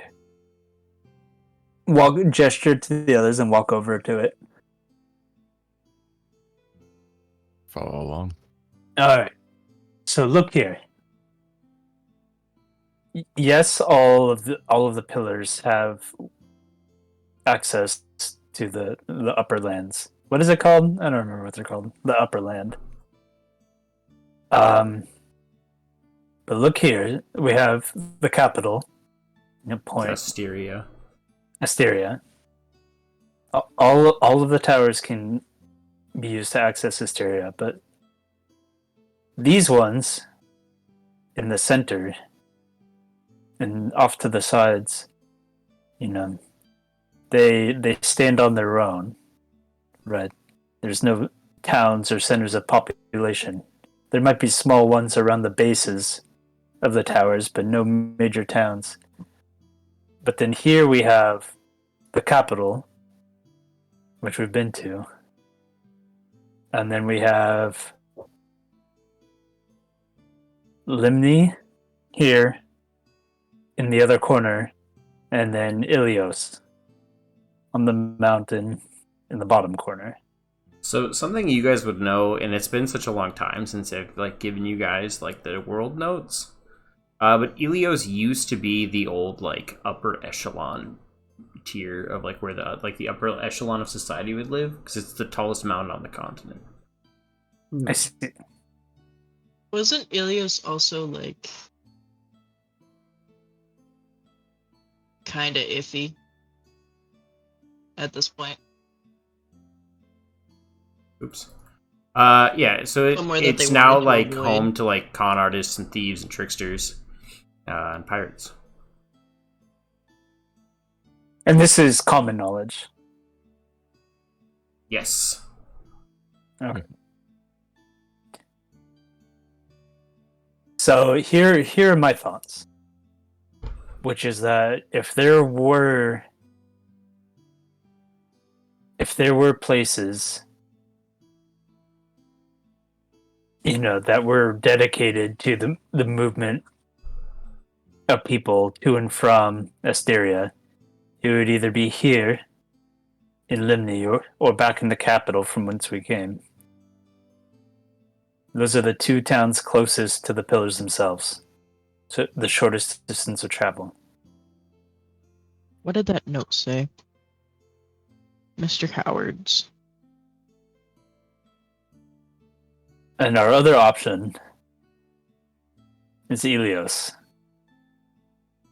gesture to the others and walk over to it. Follow along. All right. So look here. Yes, all of the pillars have access to the upper lands. What is it called? I don't remember what they're called. The upper land. But look here. We have the capital. Point. Asteria. All of the towers can be used to access Asteria, but these ones in the center and off to the sides, they stand on their own, right? There's no towns or centers of population. There might be small ones around the bases of the towers, but no major towns. But then here we have the capital, which we've been to. And then we have Limni here in the other corner, and then Ilios on the mountain in the bottom corner. So something you guys would know, and it's been such a long time since I've like given you guys like the world notes. But Ilios used to be the old like upper echelon tier of like where the upper echelon of society would live, because it's the tallest mountain on the continent. I see. Wasn't Ilios also like kind of iffy at this point? Oops. Yeah, so Somewhere that it's they now wanted to like avoid. home to like con artists and thieves and tricksters and pirates. And this is common knowledge. Yes. Okay. So here are my thoughts. Which is that if there were places that were dedicated to the movement of people to and from Asteria, it would either be here in Limni or back in the capital from whence we came. Those are the two towns closest to the pillars themselves. So the shortest distance of travel. What did that note say? Mr. Howard's. And our other option is Elios.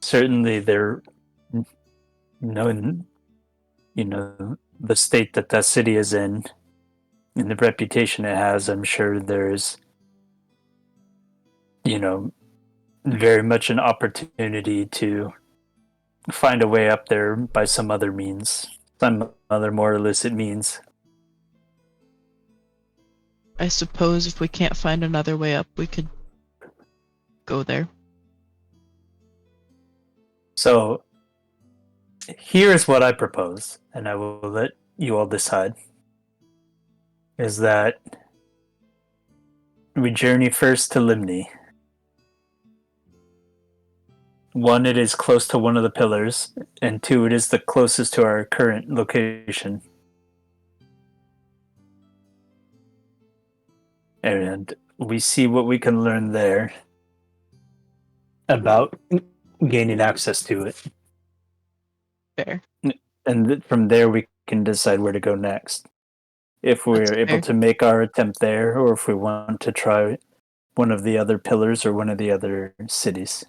Certainly, they're known, the state that that city is in and the reputation it has. I'm sure there's, very much an opportunity to find a way up there by some other means, some other more illicit means. I suppose if we can't find another way up, we could go there. So here's what I propose, and I will let you all decide, is that we journey first to Limni. One, it is close to one of the pillars, and two, it is the closest to our current location. And we see what we can learn there about gaining access to it. Fair. And from there, we can decide where to go next. If we're That's able fair. to make our attempt there, or if we want to try one of the other pillars or one of the other cities.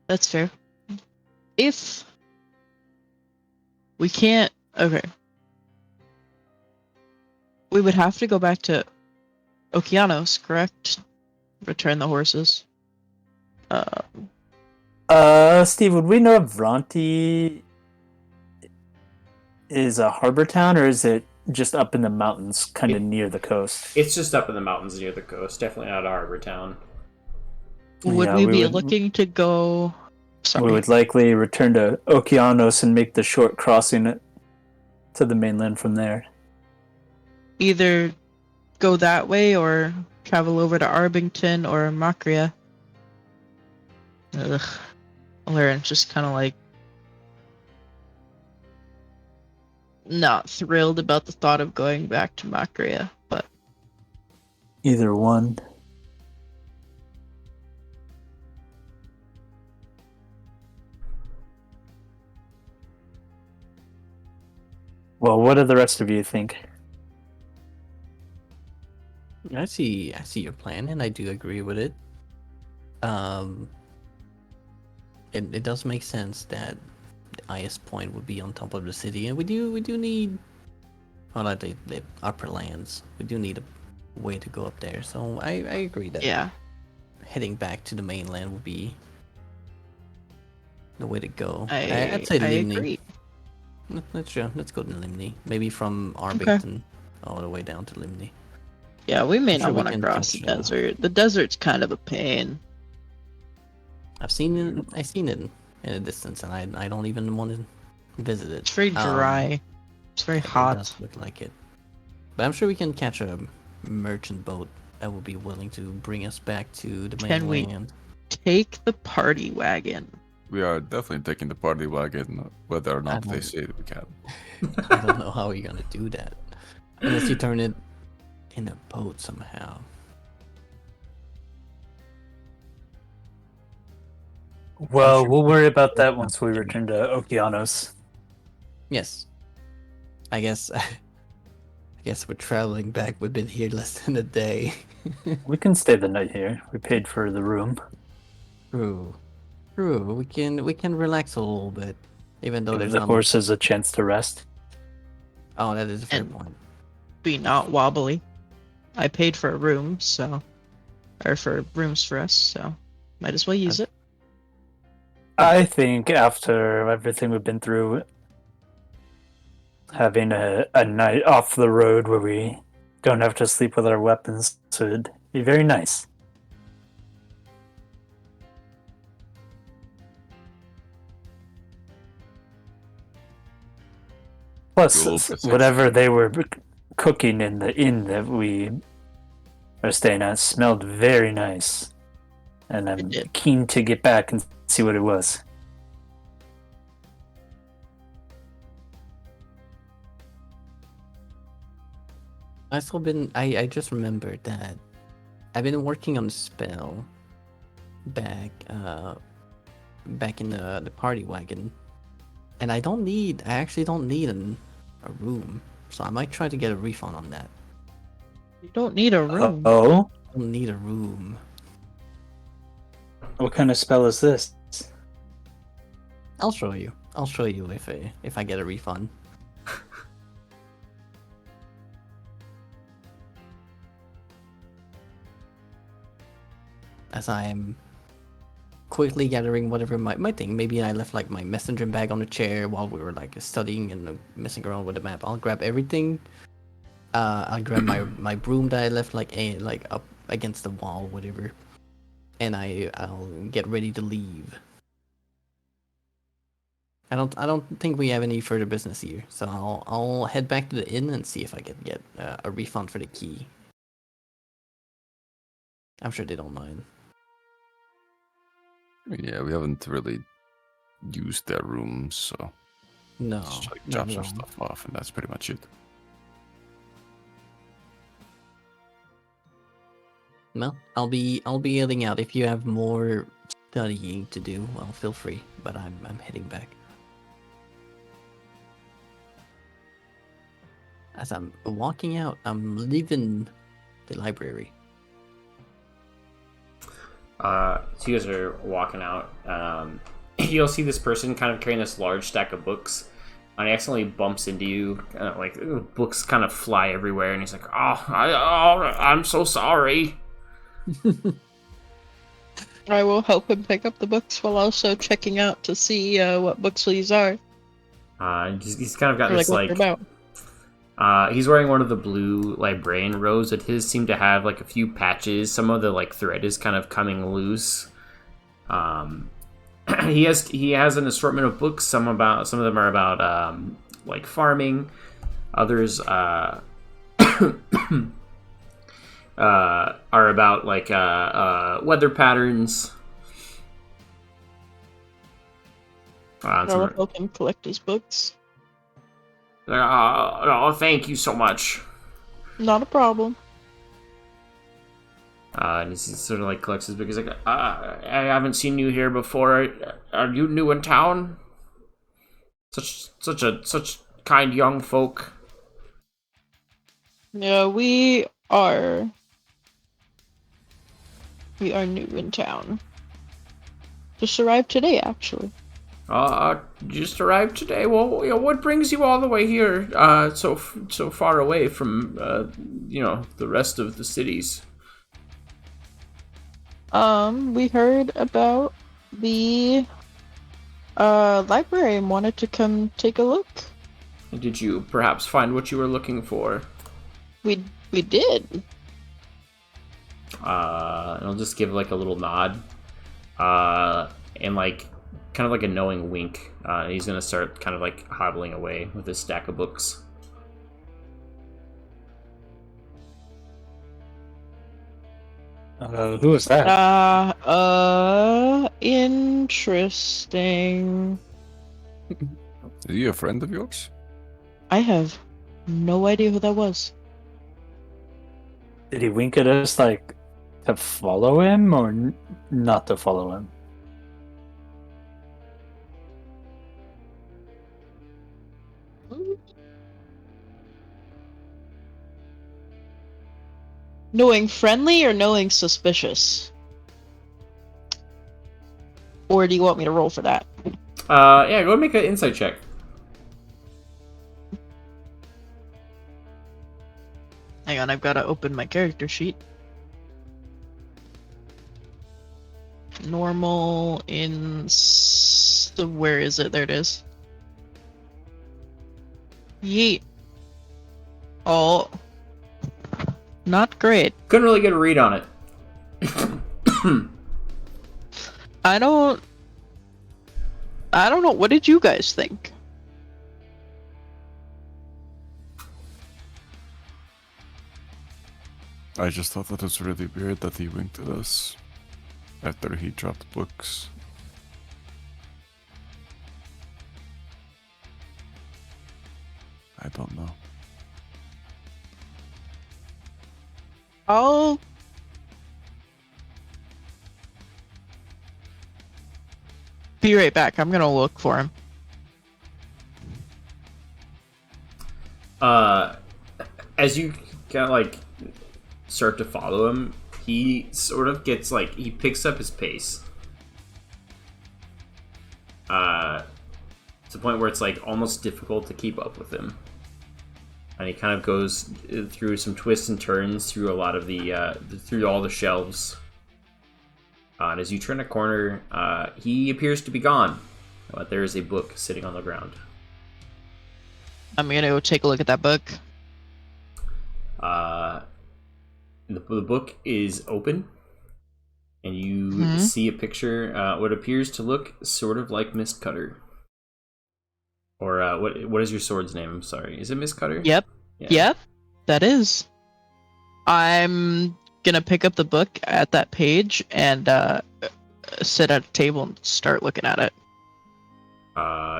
That's fair. If we can't, okay. We would have to go back to Okeanos, correct? Return the horses. Steve, would we know if Vronti is a harbor town, or is it just up in the mountains, kind of near the coast? It's just up in the mountains near the coast. Definitely not a harbor town. Would Yeah, we we be would- looking to go? Sorry. We would likely return to Okeanos and make the short crossing to the mainland from there. Either go that way or travel over to Arbington or Makria. Ugh. Lauren's just kind of like not thrilled about the thought of going back to Makria, but Either one. Well, what do the rest of you think? I see your plan, and I do agree with it. It does make sense that the highest point would be on top of the city, and we do need, well, like the upper lands. We do need a way to go up there. So I agree that yeah. heading back to the mainland would be the way to go. I I'd say Limni. agree. Let's go to Limni. Maybe from Arbington all the way down to Limni. Yeah, we may I'm sure not we want to can cross the catch, desert. The desert's kind of a pain. I've seen it in a distance, and I don't even want to visit it. It's very dry. It's very It hot. does look like it. But I'm sure we can catch a merchant boat that will be willing to bring us back to the Can we- mainland. Take the party wagon. We are definitely taking the party wagon, whether or not they don't- say that we can. I don't know how we're gonna do that, unless you turn it in a boat somehow. Well, sure we'll worry about that once we return to Okeanos. Yes, I guess. I guess we're traveling back. We've been here less than a day. We can stay the night here. We paid for the room. True. We can relax a little bit, even though Give there's the not. horses a chance to rest. Oh, that is a fair And- point. Be not wobbly. I paid for a room, so. Or for rooms for us, so. Might as well use it. I think after everything we've been through, having a night off the road where we don't have to sleep with our weapons would be very nice. Plus, Cool, that's whatever they were cooking in the inn that we are staying at smelled very nice. And I'm It did. keen to get back and see what it was. I just remembered that I've been working on the spell back in the party wagon, and I actually don't need a room, so I might try to get a refund on that. You don't need a room. Oh, I don't need a room. what kind of spell is this? I'll show you. I'll show you if I get a refund. As I am quickly gathering whatever my thing. Maybe I left like my messenger bag on the chair while we were like studying and messing around with the map. I'll grab everything. I'll grab my broom that I left like up against the wall, whatever, and I'll get ready to leave. I don't think we have any further business here, so I'll head back to the inn and see if I can get a refund for the key. I'm sure they don't mind. Yeah, we haven't really used their rooms, so No, just like not drop at some all. stuff off, and that's pretty much it. Well, I'll be heading out. If you have more studying to do, well, feel free. But I'm heading back. As I'm walking out, I'm leaving the library. So you guys are walking out. You'll see this person kind of carrying this large stack of books, and he accidentally bumps into you. Books kind of fly everywhere, and he's like, I'm so sorry." I will help him pick up the books while also checking out to see what books these are. He's kind of got Or this what they're about. he's wearing one of the blue librarian robes, but his seem to have like a few patches. Some of the like thread is kind of coming loose. He has an assortment of books. Some of them are about like farming. Others are about like weather patterns. I'll help him collect his books. Oh, thank you so much. Not a problem. And he sort of like collects his book. He's like, I haven't seen you here before. Are you new in town? Such kind young folk. Yeah, we are new in town. Just arrived today, actually. Just arrived today. Well, what brings you all the way here, so far away from, the rest of the cities? We heard about the library and wanted to come take a look. Did you perhaps find what you were looking for? We did. And I'll just give like a little nod, and like kind of like a knowing wink. He's gonna start kind of like hobbling away with his stack of books. Who was that? Interesting. Is he a friend of yours? I have no idea who that was. Did he wink at us like to follow him or not to follow him? Knowing friendly or knowing suspicious? Or do you want me to roll for that? Yeah, go and make an insight check. Hang on, I've got to open my character sheet. Normal where is it? There it is. Yeet. Oh. Not great. Couldn't really get a read on it. I don't know. What did you guys think? I just thought that was really weird that he winked at us after he dropped books. I don't know. Be right back. I'm gonna look for him. As you kind of like start to follow him, he sort of gets like he picks up his pace. To the point where it's like almost difficult to keep up with him. And he kind of goes through some twists and turns through a lot of through all the shelves. And as you turn a corner, he appears to be gone. But there is a book sitting on the ground. I'm gonna go take a look at that book. The book is open, and you see a picture, what appears to look sort of like Miss Cutter. Or what is your sword's name? I'm sorry. Is it Miss Cutter? Yep. Yeah. Yep. That is. I'm gonna pick up the book at that page and sit at a table and start looking at it.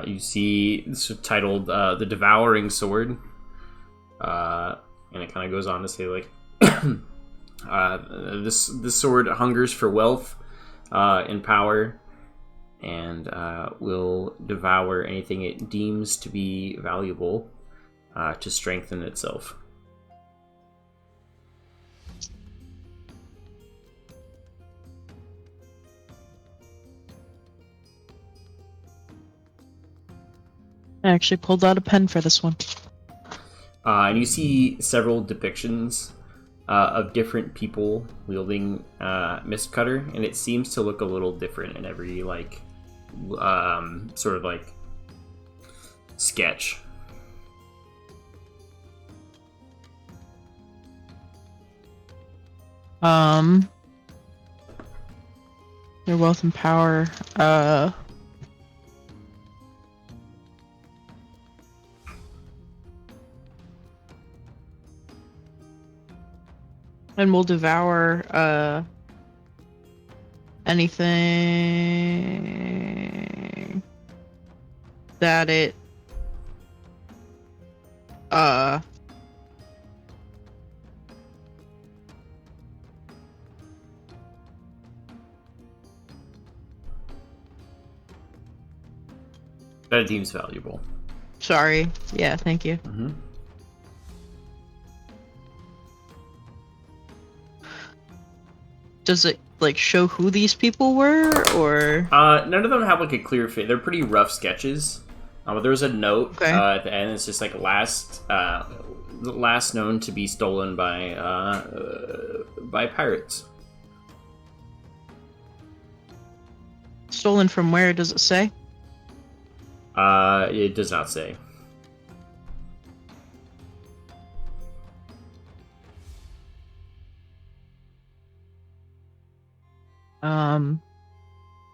You see it's titled "The Devouring Sword," and it kind of goes on to say like, this sword hungers for wealth and power, and will devour anything it deems to be valuable to strengthen itself. I actually pulled out a pen for this one. And you see several depictions of different people wielding Mist Cutter, and it seems to look a little different in every like sort of like sketch. Their wealth and power. And will devour anything that it That it deems valuable. sorry. Yeah, thank you. Mm-hmm. Does it like show who these people were, or None of them have like a clear fit. They're pretty rough sketches. But there's a note Okay. at the end. It's just like last known to be stolen by pirates. stolen from where? Does it say? It does not say.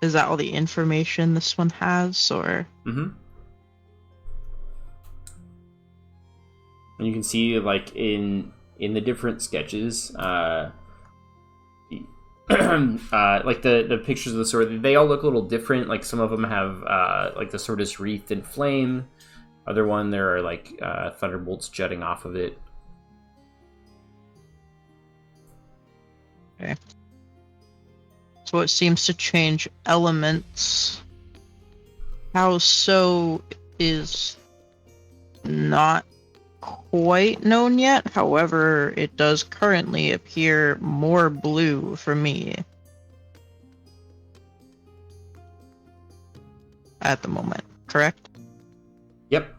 Is that all the information this one has, or? Mm-hmm. And you can see, like in the different sketches, like the pictures of the sword, they all look a little different. Like some of them have like the sword is wreathed in flame. Other one, there are like thunderbolts jutting off of it. Okay. So it seems to change elements. How so is not quite known yet. However, it does currently appear more blue for me at the moment, correct? Yep.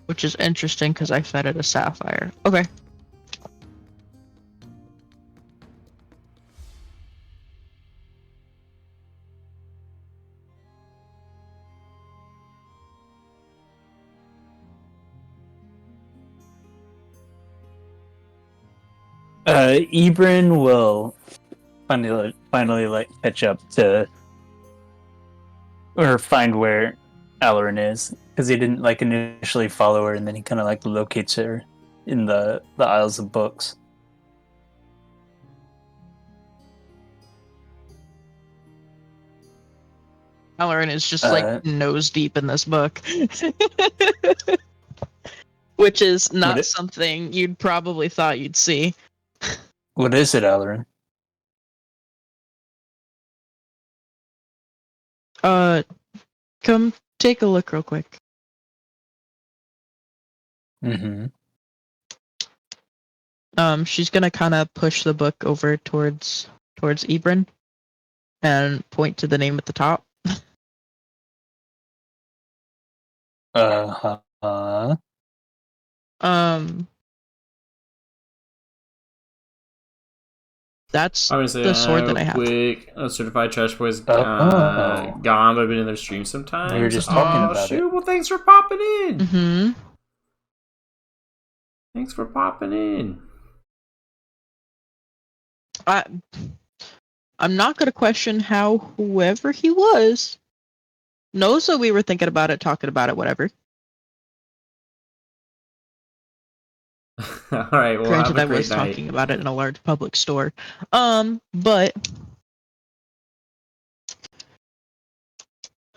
Which is interesting because I fed it a sapphire. Okay. Ebrin will finally like catch up to or find where Alarin is, because he didn't like initially follow her, and then he kind of like locates her in the aisles of books. Halloran is just Uh, like nose deep in this book. Which is not something you'd probably thought you'd see. What is it, Alarin? Come take a look real quick. Mm-hmm. She's gonna kind of push the book over towards Ebron and point to the name at the top. Uh-huh. That's I'm gonna say the sword that real I have. quick. Certified Trash Boys Oh. gone. I've been in their stream sometimes. We were just talking Oh, about shoot. it. Well, thanks for popping in. Mm-hmm. Thanks for popping in. I'm not gonna question how whoever he was knows that we were thinking about it, talking about it, whatever. All right. Well, Granted, have I a great was night. talking about it in a large public store. But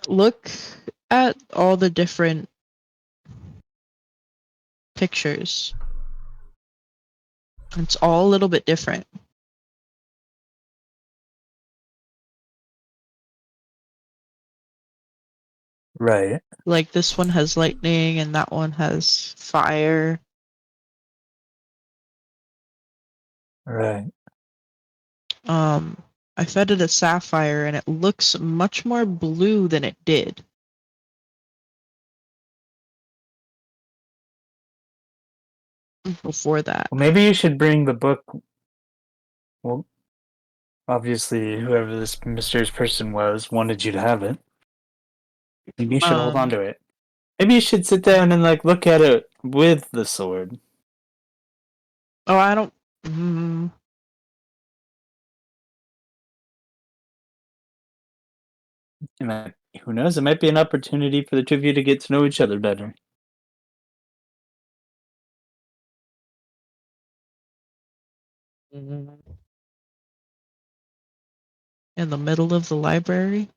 look at all the different pictures. It's all a little bit different. Right. Like this one has lightning and that one has fire. Right. I fed it a sapphire and it looks much more blue than it did. Before that. Well, maybe you should bring the book. Well, obviously, whoever this mysterious person was wanted you to have it. Maybe you should hold on to it. Maybe you should sit down and like look at it with the sword. Oh, I don't. Mm, And who knows? It might be an opportunity for the two of you to get to know each other better. in the middle of the library.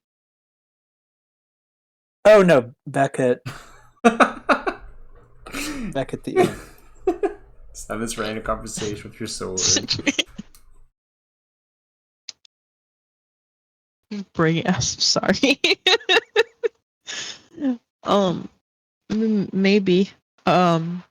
Oh no! Back at the inn. Just have this random conversation with your sword. Bring us. Sorry. Maybe. Alan's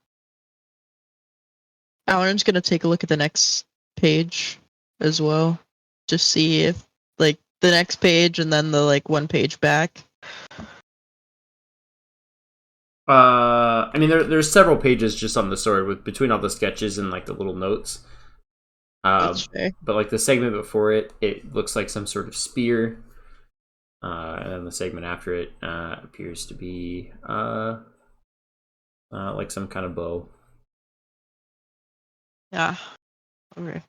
gonna take a look at the next page as well, just see if like the next page and then the like one page back. I mean, there's several pages just on the sword with between all the sketches and like the little notes. That's fair. But like the segment before it, it looks like some sort of spear. And then the segment after it appears to be like some kind of bow. Yeah. Okay.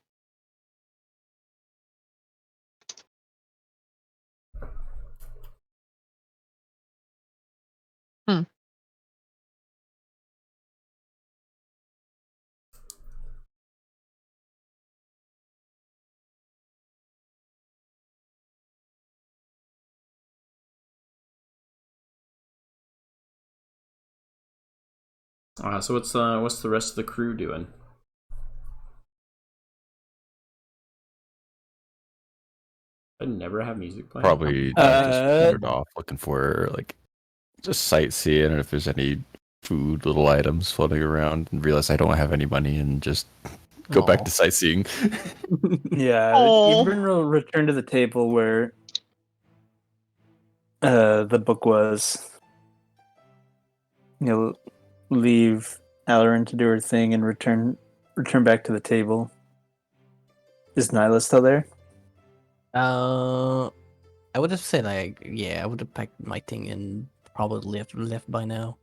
Hmm. So what's the rest of the crew doing? I never have music playing. Probably just wandered off looking for like just sightseeing and if there's any food, little items floating around, and realize I don't have any money and just go back Aw. to sightseeing. Yeah, Aw. Ebron will return to the table where the book was. You'll leave Alarin to do her thing and return back to the table. Is Nyla still there? I would have said like, yeah, I would have packed my thing and probably left by now.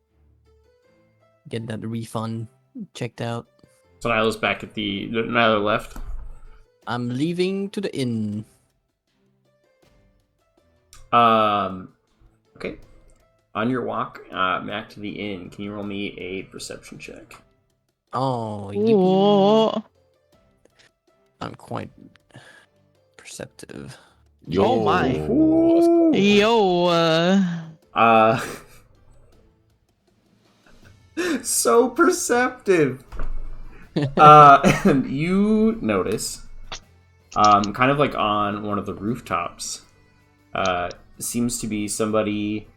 Get that refund checked out. So Nyla's back at Nyla left. I'm leaving to the inn. Okay. On your walk back to the inn, can you roll me a perception check? Oh, Ooh. I'm quite perceptive. Oh my. Ooh. Yo. So perceptive. You notice, kind of like on one of the rooftops, seems to be somebody,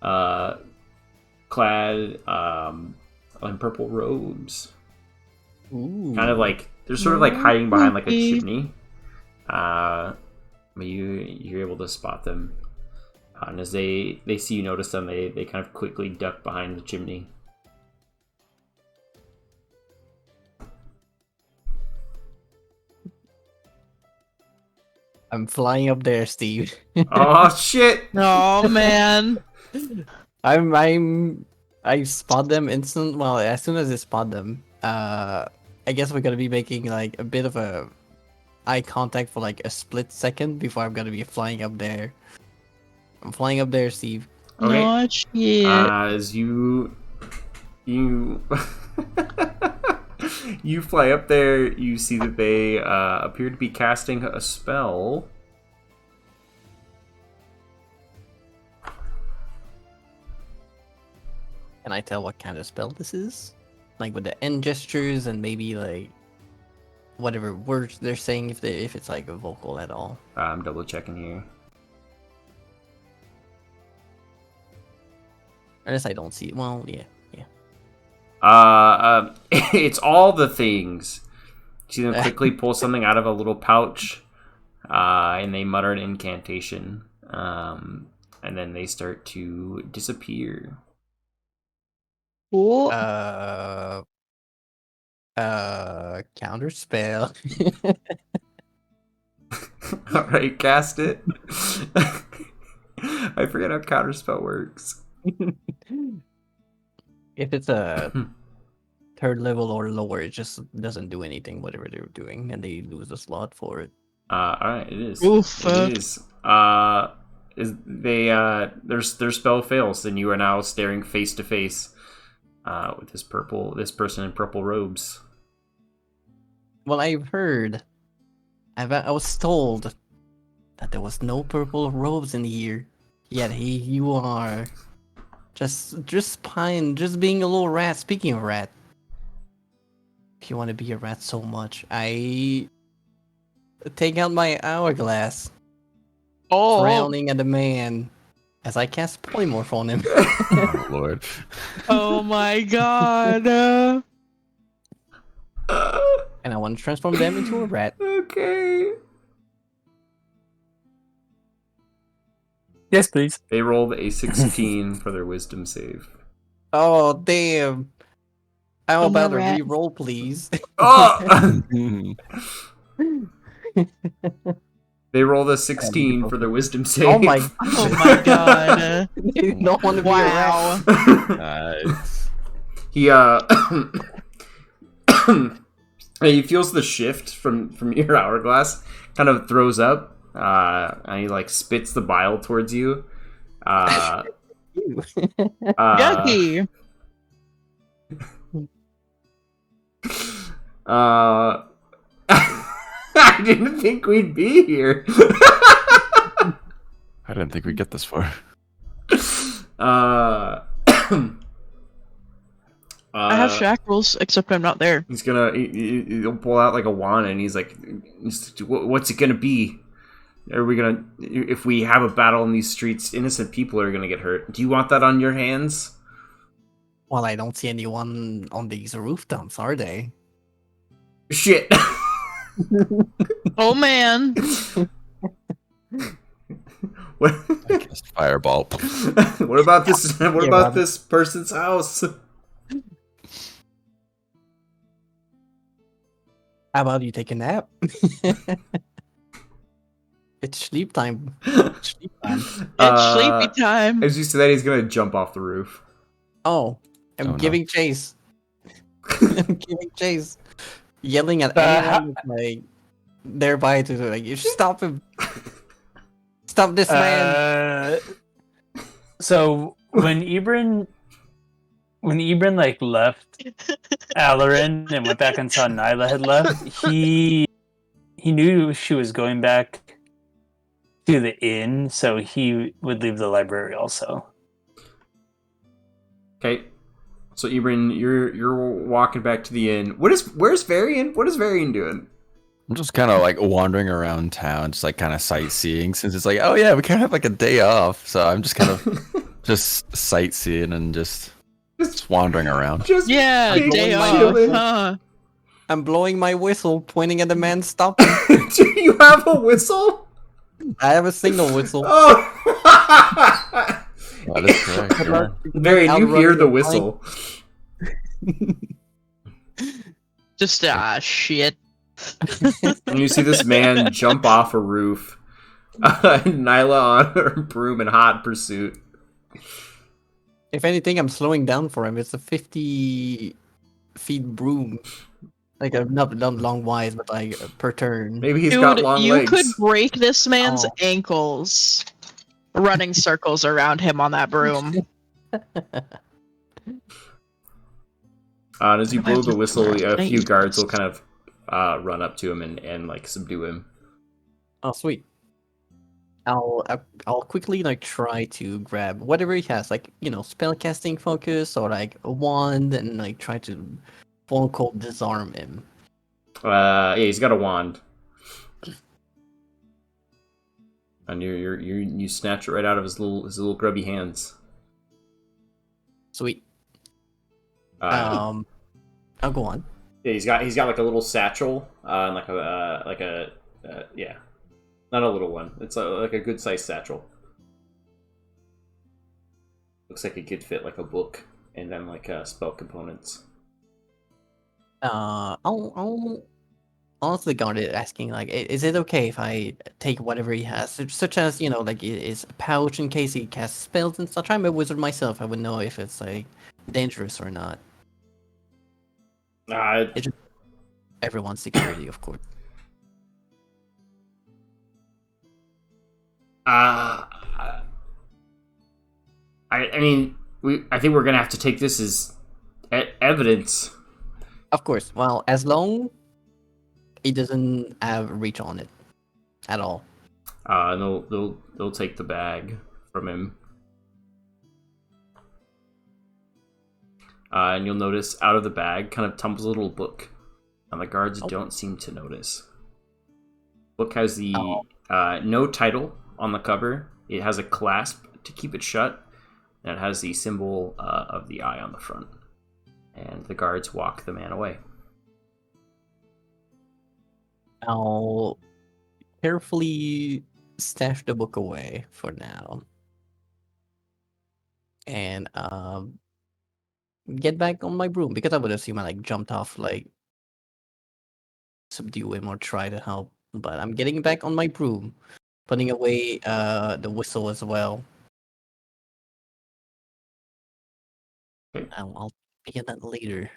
clad, in purple robes. Ooh. Kind of like they're sort of like hiding behind like a Spooky. chimney. But you're able to spot them, and as they see you notice them, they kind of quickly duck behind the chimney. I'm flying up there, Steve. Oh shit! Oh man. I spot them instant. Well, as soon as I spot them, I guess we're gonna be making like a bit of a eye contact for like a split second before I'm gonna be flying up there. I'm flying up there, Steve. Okay. Not yet. As you you fly up there, you see that they appear to be casting a spell. Can I tell what kind of spell this is? Like with the end gestures and maybe like whatever words they're saying, if it's like a vocal at all. I'm double checking here. Unless I don't see it. Well, yeah. It's all the things. You see them quickly pull something out of a little pouch, and they mutter an incantation, and then they start to disappear. Cool. Counter spell. All right, cast it. I forget how counterspell works. If it's a third level or lower, it just doesn't do anything, whatever they're doing, and they lose a slot for it. All right, it is. Oof. It is. Their spell fails, and you are now staring face to face with this person in purple robes. Well, I was told that there was no purple robes in here. Yet you are just spying, just being a little rat. Speaking of rat, if you want to be a rat so much, I take out my hourglass, Oh. frowning at the man as I cast polymorph on him. Oh, Lord. Oh my god. And I want to transform them into a rat. Okay. Yes, please. They rolled a 16 for their wisdom save. Oh damn! How I'm a about a rat. re-roll, please? Oh! They rolled a 16 for their wisdom save. Oh my! Oh my god. You don't want to be a rat. Wow. Nice. He feels the shift from your hourglass, kind of throws up, and he like spits the bile towards you. Yucky. I didn't think we'd be here. I didn't think we'd get this far. I have shackles, except I'm not there. He's gonna he'll pull out like a wand, and he's like, "What's it gonna be? Are we gonna, if we have a battle in these streets, innocent people are gonna get hurt. Do you want that on your hands?" Well, I don't see anyone on these rooftops, are they? Shit. Oh man. What? I guess fireball. What about this? What about this person's house? How about you take a nap? It's sleep time. Sleep time. It's sleepy time. As you say that, he's gonna jump off the roof. Oh, I'm Oh, no. giving chase. I'm giving chase. Yelling at anyone like thereby to like, you should stop him. Stop this man. So when Ebrin like left Alarin and went back and saw Nyla had left, he knew she was going back to the inn, so he would leave the library also. Okay. So Ibrin, you're walking back to the inn. Where's Varian? What is Varian doing? I'm just kind of like wandering around town, just like kind of sightseeing. Since it's like, oh yeah, we kind of have like a day off, so I'm just kind of just sightseeing and just wandering around. Just Yeah, big day off, chillin'. huh? I'm blowing my whistle, pointing at the man stopping. Do you have a whistle? I have a signal whistle. Oh. That is correct. Yeah. Varian, you hear the whistle. Just shit. And you see this man jump off a roof. Nyla on her broom in hot pursuit. If anything, I'm slowing down for him. It's a 50 feet broom. Like, not long wise, but like per turn. Maybe he's Dude, got long you legs. could break this man's Oh. ankles running circles around him on that broom. And as you blow the whistle, a Can I few use guards this? will kind of run up to him and like subdue him. Oh, sweet. I'll quickly like try to grab whatever he has, like spellcasting focus or like a wand, and like try to quote unquote disarm him. Yeah, he's got a wand. And you snatch it right out of his little grubby hands. Sweet. Uh, I'll go on. Yeah, he's got like a little satchel, and like a yeah, not a little one. It's like a good sized satchel. Looks like it could fit like a book and then like spell components. I'll ask the guard asking like, is it okay if I take whatever he has, such as like his pouch in case he casts spells and such. I'm a wizard myself. I would know if it's like dangerous or not. Everyone's security, of course. I mean, I think we're gonna have to take this as evidence. Of course. Well, as long he doesn't have reach on it at all. And they'll take the bag from him. And you'll notice out of the bag kind of tumbles a little book, and the guards don't seem to notice. Book has the no title on the cover. It has a clasp to keep it shut, and it has the symbol of the eye on the front. And the guards walk the man away. I'll carefully stash the book away for now, and get back on my broom, because I would assume I like jumped off, like subdue him or try to help. But I'm getting back on my broom, putting away the whistle as well. Okay. I'll begin that later.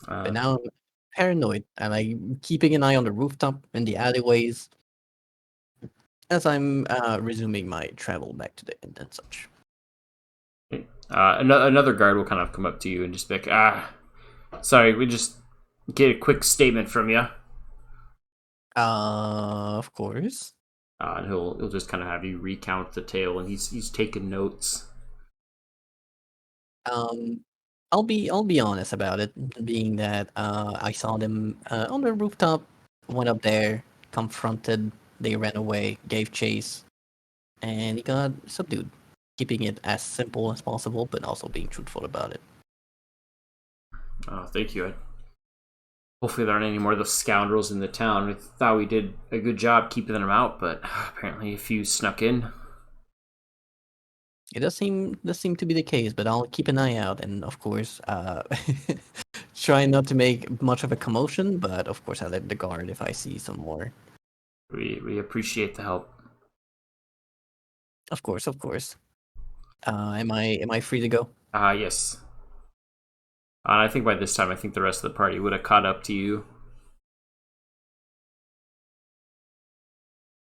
But Uh, now I'm paranoid, and I'm keeping an eye on the rooftop and the alleyways as I'm resuming my travel back to the inn and such. okay. Another guard will kind of come up to you and just be like, sorry, we just get a quick statement from you. Of course. And he'll just kind of have you recount the tale, and he's taking notes. I'll be honest about it, being that I saw them on the rooftop, went up there, confronted, they ran away, gave chase, and he got subdued. Keeping it as simple as possible, but also being truthful about it. Thank you. Hopefully there aren't any more of those scoundrels in the town. We thought we did a good job keeping them out, but apparently a few snuck in. It does seem to be the case, but I'll keep an eye out, and of course, try not to make much of a commotion. But of course, I'll let the guard if I see some more. We appreciate the help. Of course, of course. Am I free to go? Yes. I think by this time, I think the rest of the party would have caught up to you.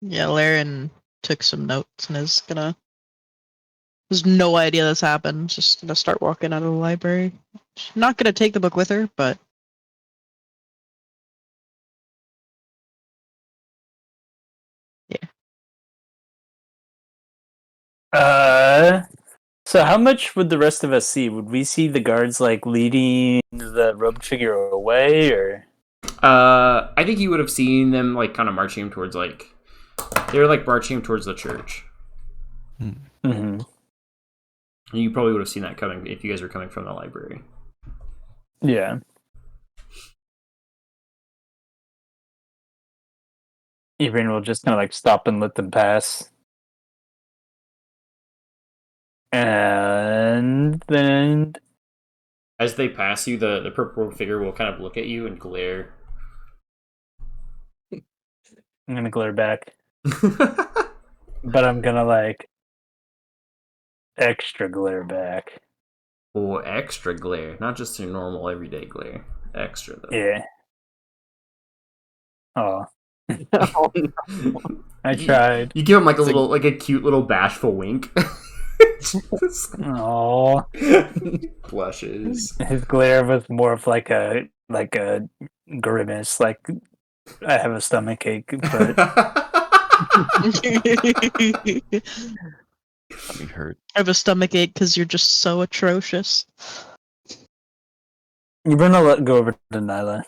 Yeah, Laren took some notes and is gonna. There's no idea this happened. Just gonna start walking out of the library. She's not gonna take the book with her, but So how much would the rest of us see? Would we see the guards like leading the robed figure away, or? I think you would have seen them like kind of marching him towards like they were like marching him towards the church. Mm-hmm. And you probably would have seen that coming if you guys were coming from the library. Yeah. Ibrahim will just kind of like stop and let them pass. And then As they pass you, the purple figure will kind of look at you and glare. I'm gonna glare back. But I'm gonna like extra glare back. Or extra glare, not just your normal everyday glare. Extra though. Yeah. Oh, Oh, no. I tried. You give him like It's like a cute little bashful wink. Oh, Blushes. his glare was more of like a grimace, like I have a stomach ache. But Tummy hurt. I have a stomach ache because you're just so atrocious. you're gonna let go over to Nyla,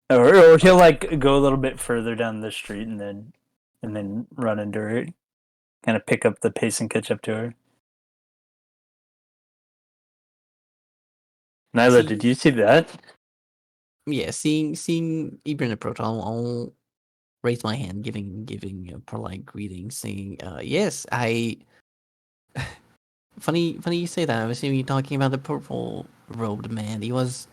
or he'll like go a little bit further down the street and then run into her, kind of pick up the pace and catch up to her. Nyla, did you see that? Yeah, seeing Ibrin approach, I'll raise my hand, giving a polite greeting, saying, "Yes, I." Funny you say that. I was assuming you're talking about the purple robed man. He was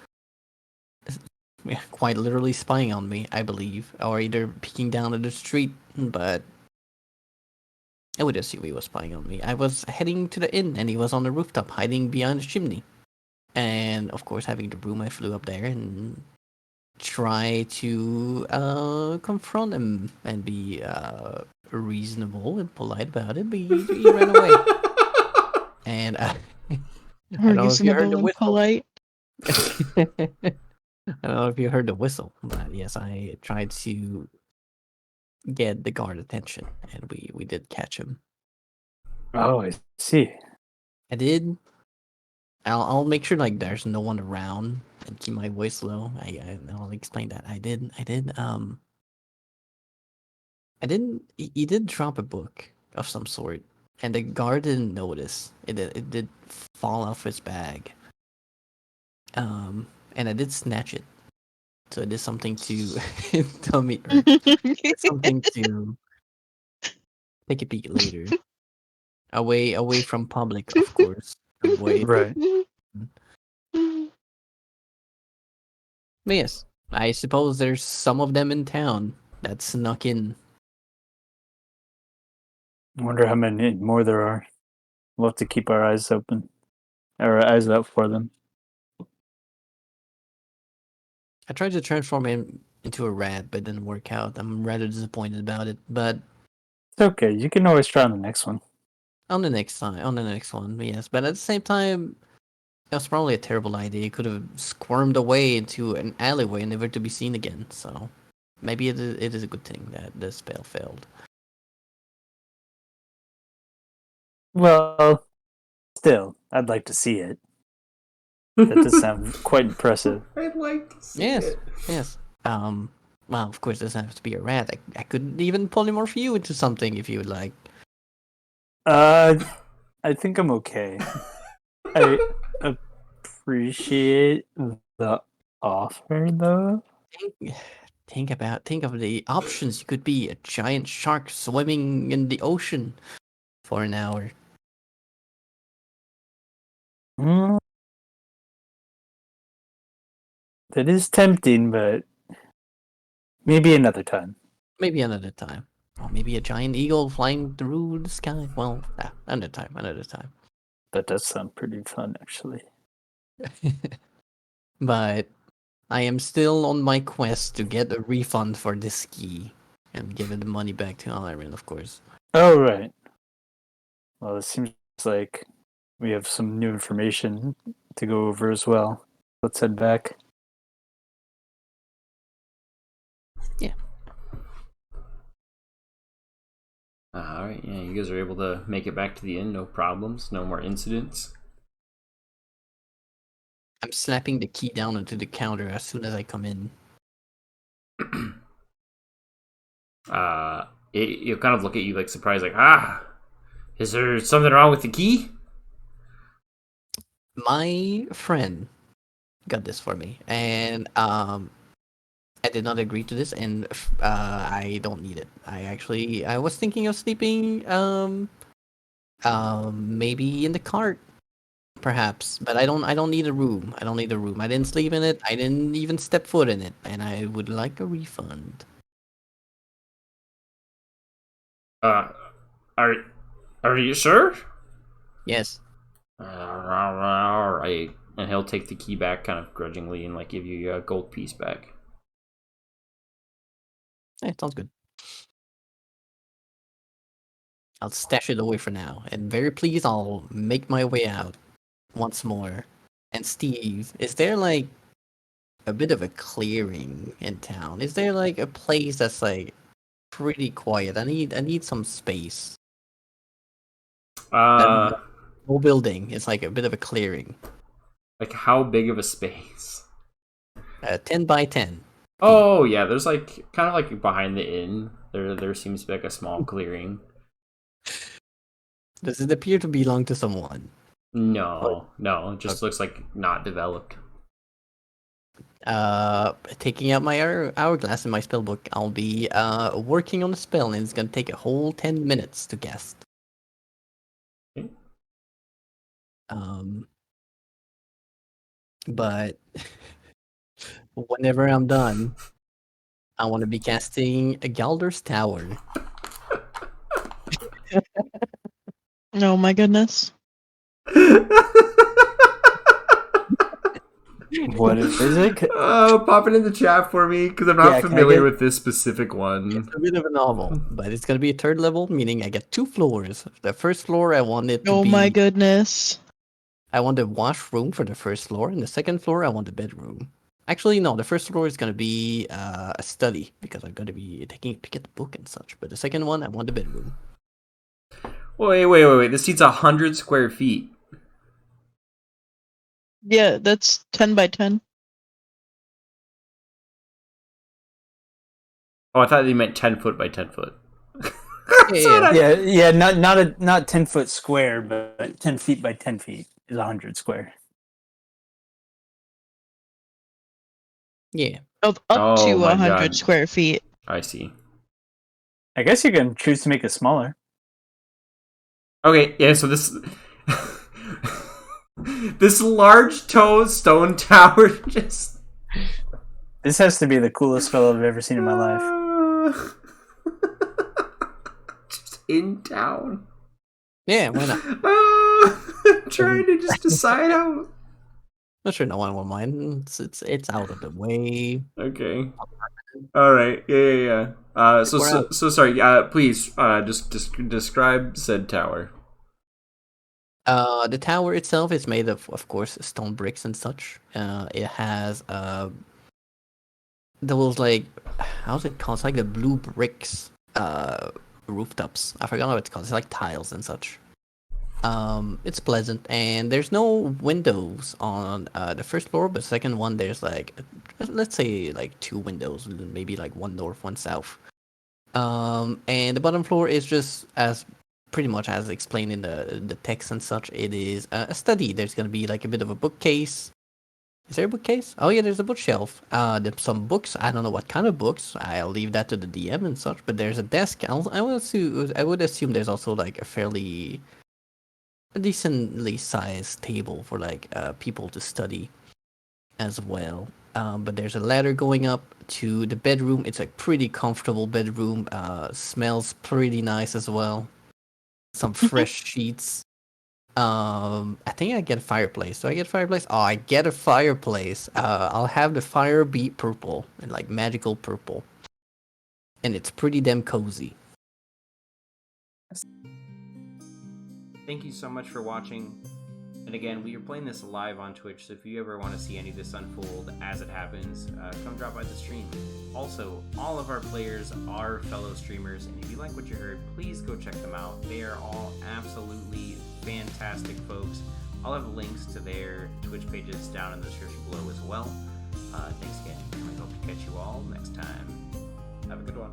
quite literally spying on me, I believe, or either peeking down at the street. But I would assume he was spying on me. I was heading to the inn, and he was on the rooftop, hiding behind the chimney. And of course, having the broom, I flew up there and try to confront him and be reasonable and polite about it, but he ran away. And I don't know if you heard Reasonable the and whistle. polite. I don't know if you heard the whistle, but yes, I tried to get the guard attention, and we did catch him. Oh, I see. I did. I'll make sure like there's no one around and keep my voice low. I'll explain that. I did. I didn't. He did drop a book of some sort, and the guard didn't notice. It did fall off his bag. And I did snatch it. So it is something to tell me, or it's something to take a peek later. Away from public, of course. Away. Right. But yes, I suppose there's some of them in town that snuck in. I wonder how many more there are. We'll have to keep our eyes open, our eyes out for them. I tried to transform him into a rat, but it didn't work out. I'm rather disappointed about it. But It's okay. You can always try on the next one. on the next one, yes. But at the same time, it was probably a terrible idea. He could have squirmed away into an alleyway, never to be seen again. So maybe it is a good thing that the spell failed. Well, still, I'd like to see it. That does sound quite impressive. I'd like to see Yes, it. yes. Well, of course, it doesn't have to be a rat. I could even polymorph you into something if you would like. I think I'm okay. I appreciate the offer, though. Think of the options. You could be a giant shark swimming in the ocean for an hour. Mm, that is tempting, but maybe another time. Maybe another time. Or maybe a giant eagle flying through the sky. Well, another time. That does sound pretty fun, actually. But I am still on my quest to get a refund for this ski and give it the money back to Iron, of course. Oh, right. Well, it seems like we have some new information to go over as well. Let's head back. Yeah. All right, yeah, you guys are able to make it back to the inn, no problems, no more incidents. I'm slapping the key down onto the counter as soon as I come in. He'll kind of look at you like surprised, like, is there something wrong with the key? My friend got this for me, and I did not agree to this, and I don't need it. I was thinking of sleeping maybe in the cart, perhaps, but I don't need a room. I don't need a room. I didn't sleep in it. I didn't even step foot in it, and I would like a refund. Are are you sure? Yes. All right, and he'll take the key back, kind of grudgingly, and like give you a gold piece back. Yeah, sounds good. I'll stash it away for now, and very pleased, I'll make my way out once more. And Steve, is there like a bit of a clearing in town? Is there like a place that's like pretty quiet? I need some space. Uh, Whole building is like a bit of a clearing. like how big of a space? 10 by 10. Oh yeah, there's like kind of like behind the inn. There seems to be like a small clearing. Does it appear to belong to someone? No, it just looks like not developed. Taking out my hourglass in my spell book, I'll be working on the spell, and it's gonna take a whole 10 minutes to cast. Okay. But whenever I'm done, I want to be casting a Galdur's Tower. Oh my goodness. What is it? Pop it in the chat for me because I'm not Yeah, can I familiar get- with this specific one. It's a bit of a novel, but it's gonna be a third level, meaning I get 2 floors. The first floor I want it to Oh be my goodness. I want a washroom for the first floor, and the second floor I want a bedroom. Actually, no, the first floor is gonna be a study because I'm gonna be taking a peek at the book and such. But the second one, I want the bedroom. Wait. This seat's 100 square feet. Yeah, that's 10 by 10. Oh, I thought they meant 10 foot by 10 foot. Yeah. Yeah, not 10 foot square, but 10 feet by 10 feet is 100 square. Yeah. Up Oh to my 100 God. square feet. I see. I guess you can choose to make it smaller. Okay, yeah, so this this large toe stone tower just This has to be the coolest spell I've ever seen in my life. just in town. Yeah, why not? I'm trying to just decide how. Not sure no one will mind. It's out of the way. Okay. All right. Yeah. So sorry. Please, just describe said tower. The tower itself is made of course, stone bricks and such. It has those like, how's it called? It's like the blue bricks rooftops. I forgot what it's called. It's like tiles and such. It's pleasant, and there's no windows on the first floor, but second one there's like, let's say like 2 windows, maybe like one north, one south. And the bottom floor is just as pretty much as explained in the text and such. It is a study. There's gonna be like a bit of a bookcase. Is there a bookcase? Oh yeah, there's a bookshelf. There's some books. I don't know what kind of books. I'll leave that to the DM and such. But there's a desk. I would assume there's also like a decently sized table for like people to study as well. But there's a ladder going up to the bedroom. It's a pretty comfortable bedroom. Smells pretty nice as well. Some fresh sheets. I think I get a fireplace. Do I get a fireplace? Oh, I get a fireplace. I'll have the fire be purple, and like magical purple, and it's pretty damn cozy. Thank you so much for watching. And again, we are playing this live on Twitch, so if you ever want to see any of this unfold as it happens, come drop by the stream. Also, all of our players are fellow streamers, and if you like what you heard, please go check them out. They are all absolutely fantastic folks. I'll have links to their Twitch pages down in the description below as well. Thanks again, and I hope to catch you all next time. Have a good one.